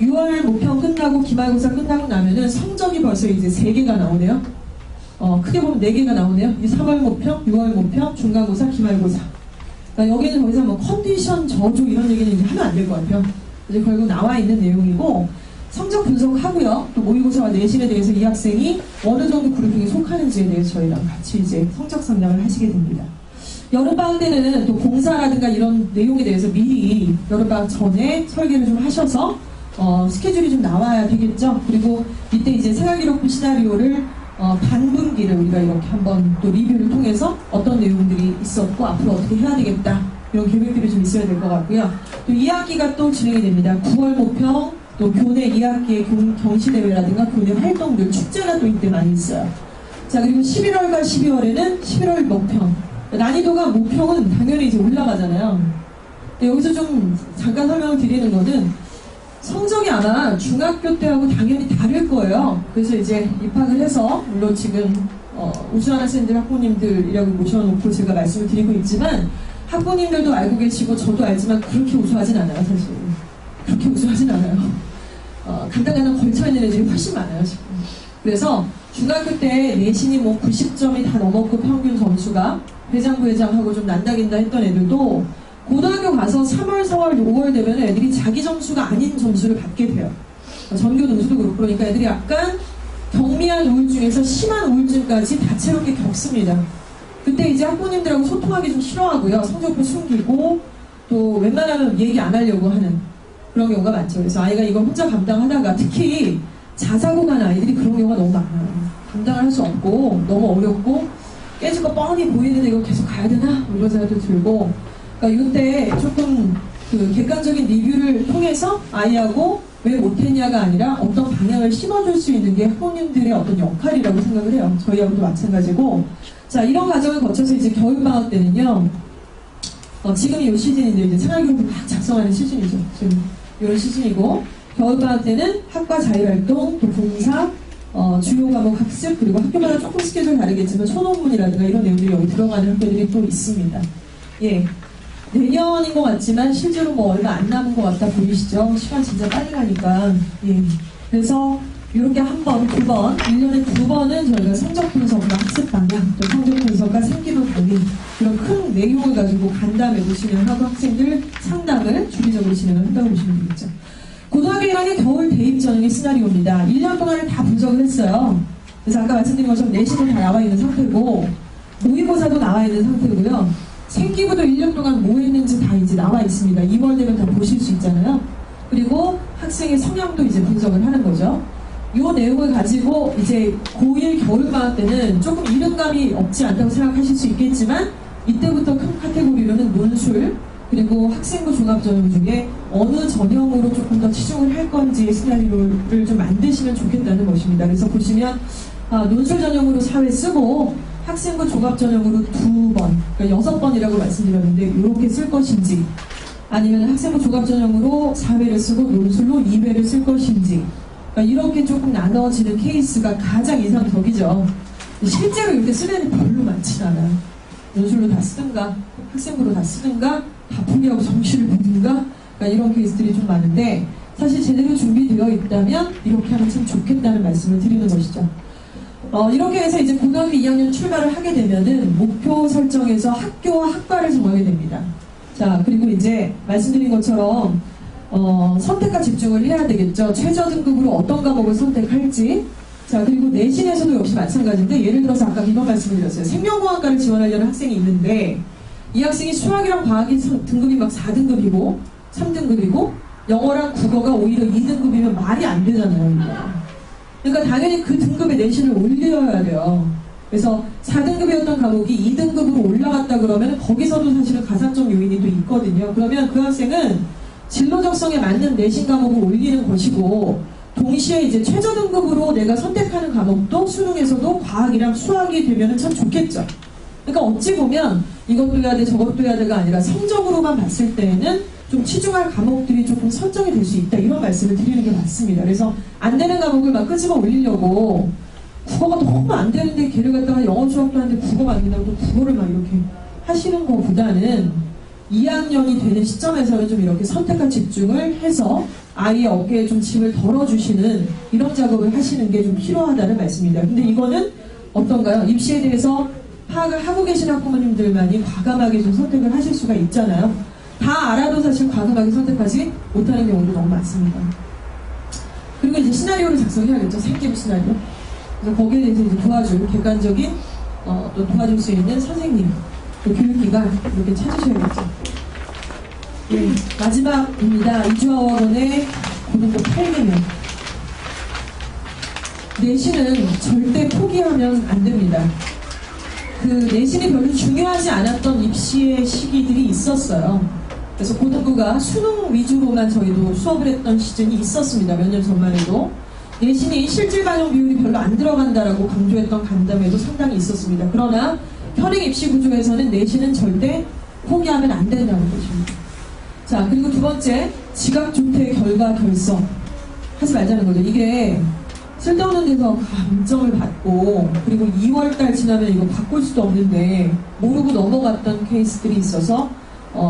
6월 모평 끝나고 기말고사 끝나고 나면은 성적이 벌써 이제 3개가 나오네요. 크게 보면 4개가 나오네요. 이 3월 모평, 6월 모평, 중간고사, 기말고사. 그러니까 여기는 더 이상 뭐 컨디션 저조 이런 얘기는 이제 하면 안 될 것 같아요. 이제 결국 나와 있는 내용이고, 성적 분석하고요. 또 모의고사와 내신에 대해서 이 학생이 어느 정도 그룹핑에 속하는지에 대해서 저희랑 같이 이제 성적 상담을 하시게 됩니다. 여름방학 때는 또 공사라든가 이런 내용에 대해서 미리 여름방학 전에 설계를 좀 하셔서 스케줄이 좀 나와야 되겠죠. 그리고 이때 이제 생활기록부 시나리오를 반분기를 우리가 이렇게 한번 또 리뷰를 통해서 어떤 내용들이 있었고 앞으로 어떻게 해야 되겠다 이런 계획들이 좀 있어야 될 것 같고요. 또 2학기가 또 진행이 됩니다. 9월 모평, 또 교내 2학기의 경시대회라든가 교내 활동들, 축제가 또 이때 많이 있어요. 자, 그리고 11월과 12월에는 11월 모평. 난이도가 모평은 당연히 이제 올라가잖아요. 근데 여기서 좀 잠깐 설명을 드리는 거는 성적이 아마 중학교 때하고 당연히 다를 거예요. 그래서 이제 입학을 해서 물론 지금 우수한 학생들 학부모님들이라고 모셔놓고 제가 말씀을 드리고 있지만 학부모님들도 알고 계시고 저도 알지만 그렇게 우수하진 않아요. 사실 그렇게 우수하진 않아요. 간단한 걸쳐있는 애들이 훨씬 많아요 지금. 그래서 중학교 때 내신이 뭐 90점이 다 넘었고 평균 점수가 회장 부회장하고 좀 난다긴다 했던 애들도 고등학교 가서 3월, 4월, 5월 되면 애들이 자기 점수가 아닌 점수를 받게 돼요. 전교 등수도 그렇고 그러니까 애들이 약간 경미한 우울증에서 심한 우울증까지 다채롭게 겪습니다. 그때 이제 학부모님들하고 소통하기 좀 싫어하고요. 성적표 숨기고 또 웬만하면 얘기 안 하려고 하는 그런 경우가 많죠. 그래서 아이가 이걸 혼자 감당하다가 특히 자사고 간 아이들이 그런 경우가 너무 많아요. 감당을 할 수 없고 너무 어렵고 깨질 거 뻔히 보이는데 이거 계속 가야 되나? 이런 생각도 들고 그러니까 이때 조금 그 객관적인 리뷰를 통해서 아이하고 왜 못했냐가 아니라 어떤 방향을 심어줄 수 있는 게 학부모님들의 어떤 역할이라고 생각을 해요. 저희하고도 마찬가지고 자 이런 과정을 거쳐서 이제 겨울방학 때는요 지금이 이 시즌인데 이제 생활기록을 막 작성하는 시즌이죠. 지금 이런 시즌이고 겨울방학 때는 학과 자율활동, 또 봉사, 주요 과목 학습 그리고 학교마다 조금 스케줄 다르겠지만 소논문이라든가 이런 내용들이 여기 들어가는 학교들이 또 있습니다. 예, 내년인 것 같지만 실제로 뭐 얼마 안 남은 것 같다 보이시죠? 시간 진짜 빨리 가니까. 예, 그래서 이렇게 한 번, 두 번, 1년에 2번은 저희가 성적 분석과 학습 방향, 또 성적 분석과 생기부 관리 이런 큰 내용을 가지고 간담회도 진행하고 학생들 상담을 주기적으로 진행을 한다고 보시면 되겠죠. 고등학교 1학년 겨울 대입 전형의 시나리오입니다. 1년 동안을 다 분석을 했어요. 그래서 아까 말씀드린 것처럼 내신은 다 나와 있는 상태고 모의고사도 나와 있는 상태고요. 생기부도 1년 동안 뭐 했는지 다 이제 나와 있습니다. 2월 되면 다 보실 수 있잖아요. 그리고 학생의 성향도 이제 분석을 하는 거죠. 이 내용을 가지고 이제 고1 겨울방학 때는 조금 이른감이 없지 않다고 생각하실 수 있겠지만 이때부터 큰 카테고리로는 논술 그리고 학생부 종합전형 중에 어느 전형으로 조금 더 치중을 할 건지의 시나리오를 좀 만드시면 좋겠다는 것입니다. 그래서 보시면 논술 전형으로 4회 쓰고 학생부 종합전형으로 2번, 그러니까 6번이라고 말씀드렸는데 이렇게 쓸 것인지 아니면 학생부 종합전형으로 4회를 쓰고 논술로 2회를 쓸 것인지 그러니까 이렇게 조금 나눠지는 케이스가 가장 이상적이죠. 실제로 이렇게 쓰는 애는 별로 많지 않아요. 논술로 다 쓰든가 학생부로 다 쓰든가 다 포기하고 정시를 보든가 그러니까 이런 케이스들이 좀 많은데 사실 제대로 준비되어 있다면 이렇게 하면 참 좋겠다는 말씀을 드리는 것이죠. 이렇게 해서 이제 고등학교 2학년 출발을 하게 되면은 목표 설정에서 학교와 학과를 정하게 됩니다. 자, 그리고 이제 말씀드린 것처럼 선택과 집중을 해야 되겠죠. 최저 등급으로 어떤 과목을 선택할지. 자, 그리고 내신에서도 역시 마찬가지인데 예를 들어서 아까 이런 말씀을 드렸어요. 생명공학과를 지원하려는 학생이 있는데 이 학생이 수학이랑 과학이 등급이 막 4등급이고 3등급이고 영어랑 국어가 오히려 2등급이면 말이 안 되잖아요. 이거. 그러니까 당연히 그 등급의 내신을 올려야 돼요. 그래서 4등급이었던 과목이 2등급으로 올라갔다 그러면 거기서도 사실은 가산점 요인이 또 있거든요. 그러면 그 학생은 진로 적성에 맞는 내신 과목을 올리는 것이고 동시에 이제 최저 등급으로 내가 선택하는 과목도 수능에서도 과학이랑 수학이 되면 참 좋겠죠. 그러니까 어찌 보면 이것도 해야 돼 저것도 해야 돼가 아니라 성적으로만 봤을 때에는 좀 치중할 과목들이 조금 설정이 될 수 있다 이런 말씀을 드리는 게 맞습니다. 그래서 안 되는 과목을 막 끄집어 올리려고 국어가 너무 안 되는데 걔를 갖다가 영어 수학도 하는데 국어가 안 된다고 또 국어를 막 이렇게 하시는 것보다는 2학년이 되는 시점에서는 좀 이렇게 선택과 집중을 해서 아이의 어깨에 좀 짐을 덜어주시는 이런 작업을 하시는 게 좀 필요하다는 말씀입니다. 근데 이거는 어떤가요? 입시에 대해서 파악을 하고 계신 학부모님들만이 과감하게 좀 선택을 하실 수가 있잖아요. 다 알아도 사실 과감하게 선택하지 못하는 경우도 너무 많습니다. 그리고 이제 시나리오를 작성해야겠죠. 생김 시나리오. 그래서 거기에 대해서 이제 도와줄 객관적인 또 도와줄 수 있는 선생님, 또 교육기관 이렇게 찾으셔야겠죠. 네, 마지막입니다. 이주아원의 고등부 8개명. 내신은 절대 포기하면 안 됩니다. 그 내신이 별로 중요하지 않았던 입시의 시기들이 있었어요. 그래서 고등부가 수능 위주로만 저희도 수업을 했던 시즌이 있었습니다. 몇 년 전만 해도. 내신이 실질 반영 비율이 별로 안 들어간다라고 강조했던 간담회도 상당히 있었습니다. 그러나 현행 입시 구조에서는 내신은 절대 포기하면 안 된다는 것입니다. 자, 그리고 두 번째, 지각조퇴 결과 결석. 하지 말자는 거죠. 이게 쓸데없는 데서 감점을 받고 그리고 2월달 지나면 이거 바꿀 수도 없는데 모르고 넘어갔던 케이스들이 있어서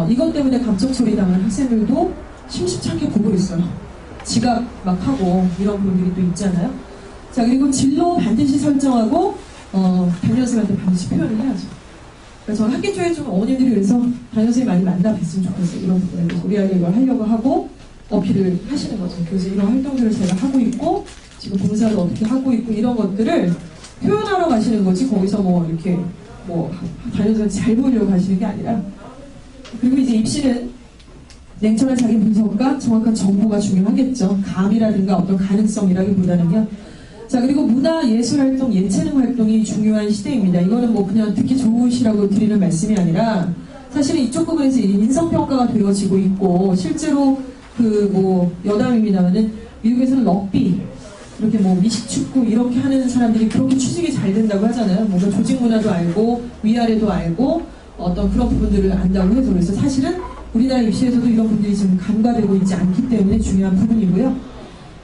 이것 때문에 감점 처리 당한 학생들도 심심치 않게 보고 있어요. 지각 막 하고 이런 분들이 또 있잖아요. 자, 그리고 진로 반드시 설정하고 담임선생님한테 반드시 표현을 해야죠. 그래서 저는 학기 초에 좀 어머니들이 그래서 담임선생님 많이 만나 뵀으면 좋겠어요. 이런 부분에 대해서 우리 아이가 이걸 하려고 하고 어필을 하시는 거죠. 그래서 이런 활동들을 제가 하고 있고 지금 봉사를 어떻게 하고 있고 이런 것들을 표현하러 가시는 거지 거기서 뭐 이렇게 뭐 담임선생님 잘 보이려고 가시는 게 아니라. 그리고 이제 입시는 냉철한 자기 분석과 정확한 정보가 중요하겠죠. 감이라든가 어떤 가능성이라기보다는요. 자, 그리고 문화, 예술 활동, 예체능 활동이 중요한 시대입니다. 이거는 뭐 그냥 듣기 좋으시라고 드리는 말씀이 아니라 사실은 이쪽 부분에서 인성평가가 되어지고 있고 실제로 그 뭐 여담입니다만은 미국에서는 럭비 이렇게 뭐 미식축구 이렇게 하는 사람들이 그렇게 취직이 잘 된다고 하잖아요. 뭔가 조직 문화도 알고 위아래도 알고 어떤 그런 부분들을 안다고 해서 그래서 사실은 우리나라 입시에서도 이런 분들이 지금 간과되고 있지 않기 때문에 중요한 부분이고요.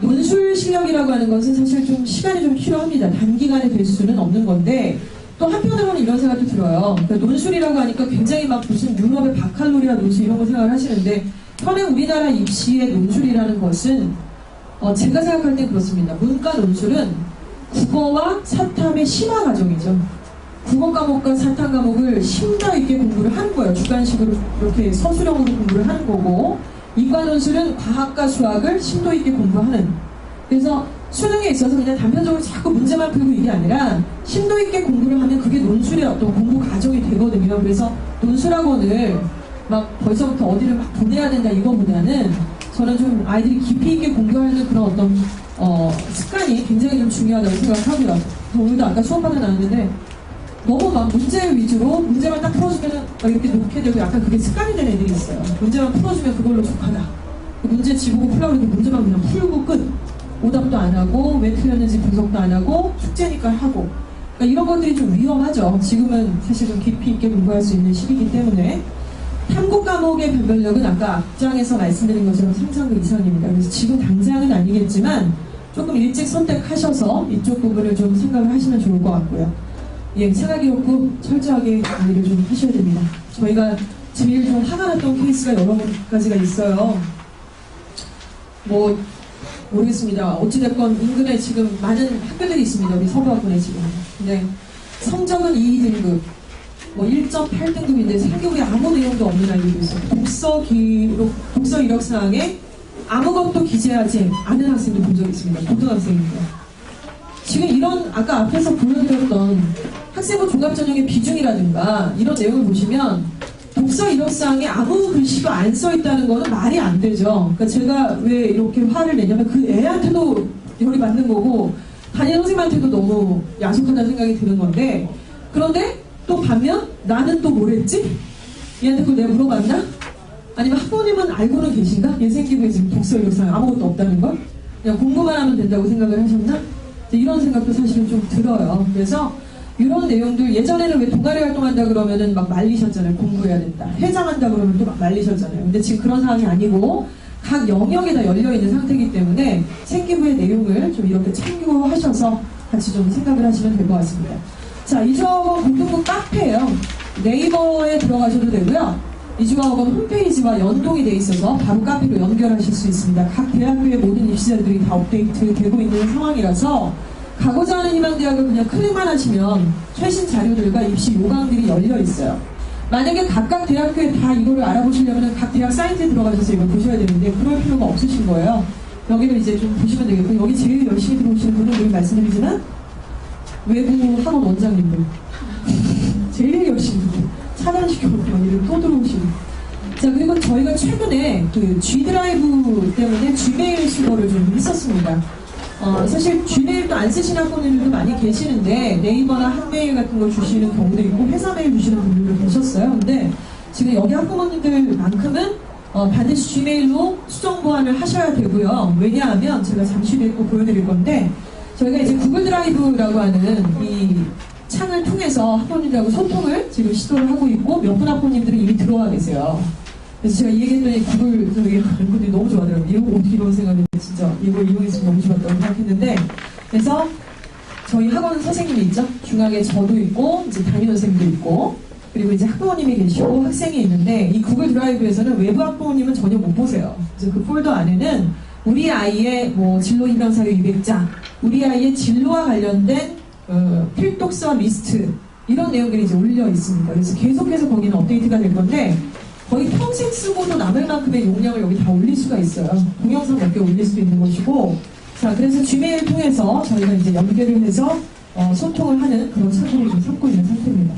논술 실력이라고 하는 것은 사실 좀 시간이 좀 필요합니다. 단기간에 될 수는 없는 건데 또 한편으로는 이런 생각도 들어요. 그러니까 논술이라고 하니까 굉장히 막 무슨 유럽의 바칼로리아 논술 이런 거 생각을 하시는데 현행 우리나라 입시의 논술이라는 것은 제가 생각할 때 그렇습니다. 문과 논술은 국어와 사탐의 심화 과정이죠. 국어 과목과 사탐 과목을 심도 있게 공부를 하는 거예요. 주관식으로 이렇게 서술형으로 공부를 하는 거고 이과 논술은 과학과 수학을 심도 있게 공부하는. 그래서 수능에 있어서 그냥 단편적으로 자꾸 문제만 풀고 이게 아니라 심도 있게 공부를 하면 그게 논술의 어떤 공부 과정이 되거든요. 그래서 논술학원을 막 벌써부터 어디를 막 보내야 된다 이거보다는 저는 좀 아이들이 깊이 있게 공부하는 그런 어떤 습관이 굉장히 좀 중요하다고 생각하고요. 오늘도 아까 수업하다 나왔는데 너무 막 문제 위주로 문제만 딱 풀어주면 이렇게 놓게 되고 약간 그게 습관이 된 애들이 있어요. 문제만 풀어주면 그걸로 족하다. 문제 지보고 풀라고 해도 문제만 그냥 풀고 끝. 오답도 안 하고 왜 틀렸는지 분석도 안 하고 숙제니까 하고. 그러니까 이런 것들이 좀 위험하죠. 지금은 사실 좀 깊이 있게 공부할 수 있는 시기이기 때문에 탐구 과목의 변별력은 아까 앞장에서 말씀드린 것처럼 상상그 이상입니다. 그래서 지금 당장은 아니겠지만 조금 일찍 선택하셔서 이쪽 부분을 좀 생각을 하시면 좋을 것 같고요. 예, 생각이 없고 철저하게 관리를 좀 하셔야 됩니다. 저희가 제일 좀 화가 났던 케이스가 여러 가지가 있어요. 뭐 모르겠습니다. 어찌됐건 인근에 지금 많은 학교들이 있습니다. 우리 서부학군에 지금. 근데 성적은 2등급, 뭐 1.8등급인데 생기부에 아무 내용도 없는 아이들도 있어요. 독서 이력사항에 아무것도 기재하지 않은 학생도 본 적이 있습니다. 고등학생입니다. 지금 이런 아까 앞에서 보여드렸던 학생부 종합전형의 비중이라든가 이런 내용을 보시면 독서 이력사항에 아무 글씨도 안 써있다는 거는 말이 안 되죠. 그러니까 제가 왜 이렇게 화를 내냐면 그 애한테도 열이 맞는 거고 담임 선생님한테도 너무 야속하다는 생각이 드는 건데 그런데 또 반면 나는 또 뭘 했지? 얘한테 그걸 내가 물어봤나? 아니면 학부모님은 알고는 계신가? 얘 생기부에 지금 독서 이력사항에 아무것도 없다는 걸? 그냥 공부만 하면 된다고 생각을 하셨나? 이런 생각도 사실은 좀 들어요. 그래서 이런 내용들 예전에는 왜 동아리 활동한다 그러면은 막 말리셨잖아요. 공부해야 된다. 회장한다 그러면 또 막 말리셨잖아요. 근데 지금 그런 상황이 아니고 각 영역에 다 열려있는 상태이기 때문에 생기부의 내용을 좀 이렇게 참고하셔서 같이 좀 생각을 하시면 될 것 같습니다. 자, 이주아학원 공동부 카페예요. 네이버에 들어가셔도 되고요. 이주아학원 홈페이지와 연동이 돼 있어서 바로 카페로 연결하실 수 있습니다. 각 대학교의 모든 입시자들이 다 업데이트 되고 있는 상황이라서 가고자 하는 희망대학을 그냥 클릭만 하시면 최신 자료들과 입시 요강들이 열려 있어요. 만약에 각각 대학교에 다 이거를 알아보시려면 각 대학 사이트에 들어가셔서 이걸 보셔야 되는데 그럴 필요가 없으신 거예요. 여기를 이제 좀 보시면 되겠고, 여기 제일 열심히 들어오시는 분은 늘 말씀드리지만 외부 학원 원장님들 제일 열심히 차단시켜놓고 막 이렇게 또 들어오시고. 자, 그리고 저희가 최근에 그 G드라이브 때문에 G메일 수거를 좀 했었습니다. 사실 G메일도 안 쓰시는 학부모님들도 많이 계시는데 네이버나 한메일 같은 걸 주시는 경우도 있고 회사 메일 주시는 분들도 계셨어요. 근데 지금 여기 학부모님들만큼은 반드시 G메일로 수정 보완을 하셔야 되고요. 왜냐하면 제가 잠시 뒤에 꼭 보여드릴 건데 저희가 이제 구글 드라이브라고 하는 이 창을 통해서 학부모님들하고 소통을 지금 시도를 하고 있고 몇 분 학부모님들은 이미 들어와 계세요. 그래서 제가 이 얘기했더니 구글 저기 분들이 너무 좋아하더라고요. 이거 어떻게 이런 생각했는데 진짜 이거 이용했으면 너무 좋았다고 생각했는데, 그래서 저희 학원 선생님이 있죠. 중앙에 저도 있고 이제 담임 선생님도 있고 그리고 이제 학부모님이 계시고 학생이 있는데 이 구글 드라이브에서는 외부 학부모님은 전혀 못 보세요. 그래서 그 폴더 안에는 우리 아이의 뭐 진로 희망사유 200장, 우리 아이의 진로와 관련된 필독서 리스트 이런 내용들이 이제 올려 있습니다. 그래서 계속해서 거기는 업데이트가 될 건데 거의 평생 쓰고도 남을 만큼의 용량을 여기 다 올릴 수가 있어요. 동영상 몇 개 올릴 수도 있는 것이고. 자, 그래서 G메일 통해서 저희가 이제 연결을 해서 소통을 하는 그런 창구를 좀 삼고 있는 상태입니다.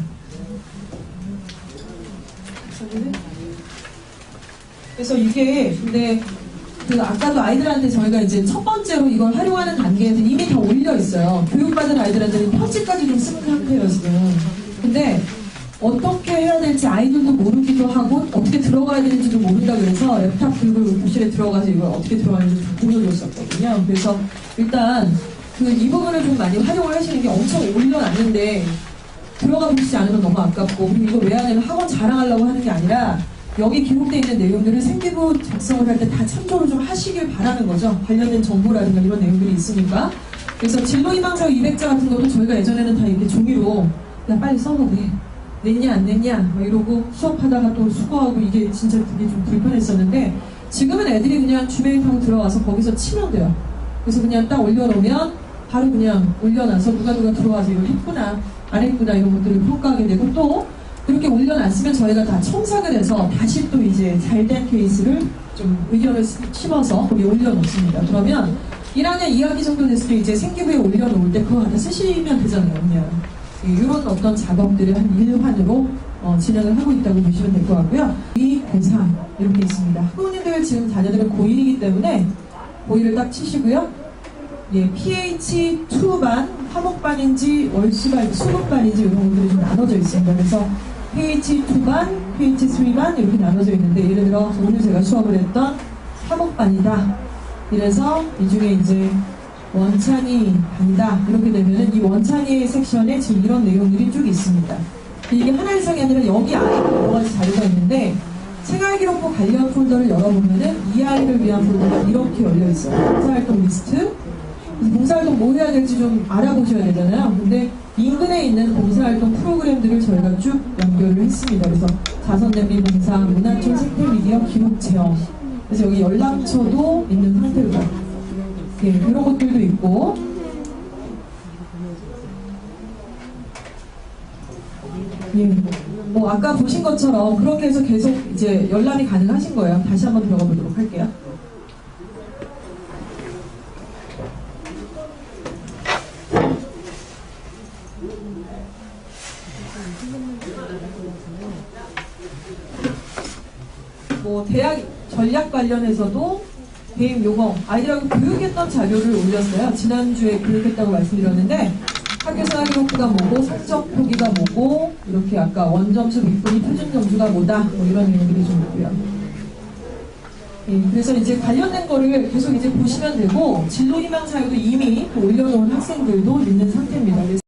그래서 이게 근데 그 아까도 아이들한테 저희가 이제 첫 번째로 이걸 활용하는 단계에서 이미 다 올려 있어요. 교육받은 아이들한테는 편지까지 좀 쓴 상태예요 지금. 근데 어떻게 해야 될지 아이들도 모르기도 하고 어떻게 들어가야 되는지도 모른다 그래서 랩탑 교육을 교실에 들어가서 이걸 어떻게 들어가는지 좀 보여줬었거든요. 그래서 일단 이 부분을 좀 많이 활용을 하시는 게 엄청 올려놨는데 들어가 보시지 않으면 너무 아깝고, 그리고 이거 왜 하냐면 학원 자랑하려고 하는 게 아니라 여기 기록되어 있는 내용들을 생기부 작성을 할 때 다 참조를 좀 하시길 바라는 거죠. 관련된 정보라든가 이런 내용들이 있으니까. 그래서 진로희망사유 200자 같은 것도 저희가 예전에는 다 이렇게 종이로 야 빨리 써보게 냈냐 안 냈냐 막 이러고 수업하다가 또 수고하고 이게 진짜 되게 좀 불편했었는데 지금은 애들이 그냥 G메일 타고 들어와서 거기서 치면 돼요. 그래서 그냥 딱 올려놓으면 바로 그냥 올려놔서 누가 들어와서 이걸 했구나 안 했구나 이런 것들을 평가하게 되고, 또 그렇게 올려놨으면 저희가 다 첨삭을 해서 다시 또 이제 잘된 케이스를 좀 의견을 심어서 거기에 올려놓습니다. 그러면 1학년 2학기 정도 됐을 때 이제 생기부에 올려놓을 때 그거 갖다 쓰시면 되잖아요. 그냥 이런 어떤 작업들을 한 일환으로 진행을 하고 있다고 보시면 될 것 같고요. 이 고3 이렇게 있습니다. 학부모님들 지금 자녀들은 고1이기 때문에 고1을 딱 치시고요. 예, PH2반, 화목반인지 월수반, 수급반인지 이런 것들이 좀 나눠져 있습니다. 그래서 PH2반, PH3반 이렇게 나눠져 있는데, 예를 들어 오늘 제가 수업을 했던 화목반이다. 이래서 이 중에 이제 원찬이 반이다. 이렇게 되면은 이 원찬이 섹션에 지금 이런 내용들이 쭉 있습니다. 이게 하나 이상이 아니라 여기 안에 여러 가지 자료가 있는데 생활기록부 관련 폴더를 열어보면은 이 아이를 위한 폴더가 이렇게 열려 있어요. 봉사활동 리스트. 봉사활동 뭐 해야 될지 좀 알아보셔야 되잖아요. 근데 인근에 있는 봉사활동 프로그램들을 저희가 쭉 연결을 했습니다. 그래서 자선냄비 봉사, 문화촌 생태미디어 기록 체험. 그래서 여기 연락처도 있는 상태로. 네, 이런 것들도 있고. 예, 뭐 아까 보신 것처럼 그렇게 해서 계속 이제 열람이 가능하신 거예요. 다시 한번 들어가 보도록 할게요. 뭐 대학 전략 관련해서도 배임 요강 아이들하고 교육했던 자료를 올렸어요. 지난주에 교육했다고 말씀드렸는데 학교 생활기록부가 뭐고 성적 표기가 뭐고 이렇게 아까 원점수 빅분이 표준 점수가 뭐다 뭐 이런 내용들이 좀 있고요. 예, 그래서 이제 관련된 거를 계속 이제 보시면 되고 진로희망 사유도 이미 올려놓은 학생들도 있는 상태입니다.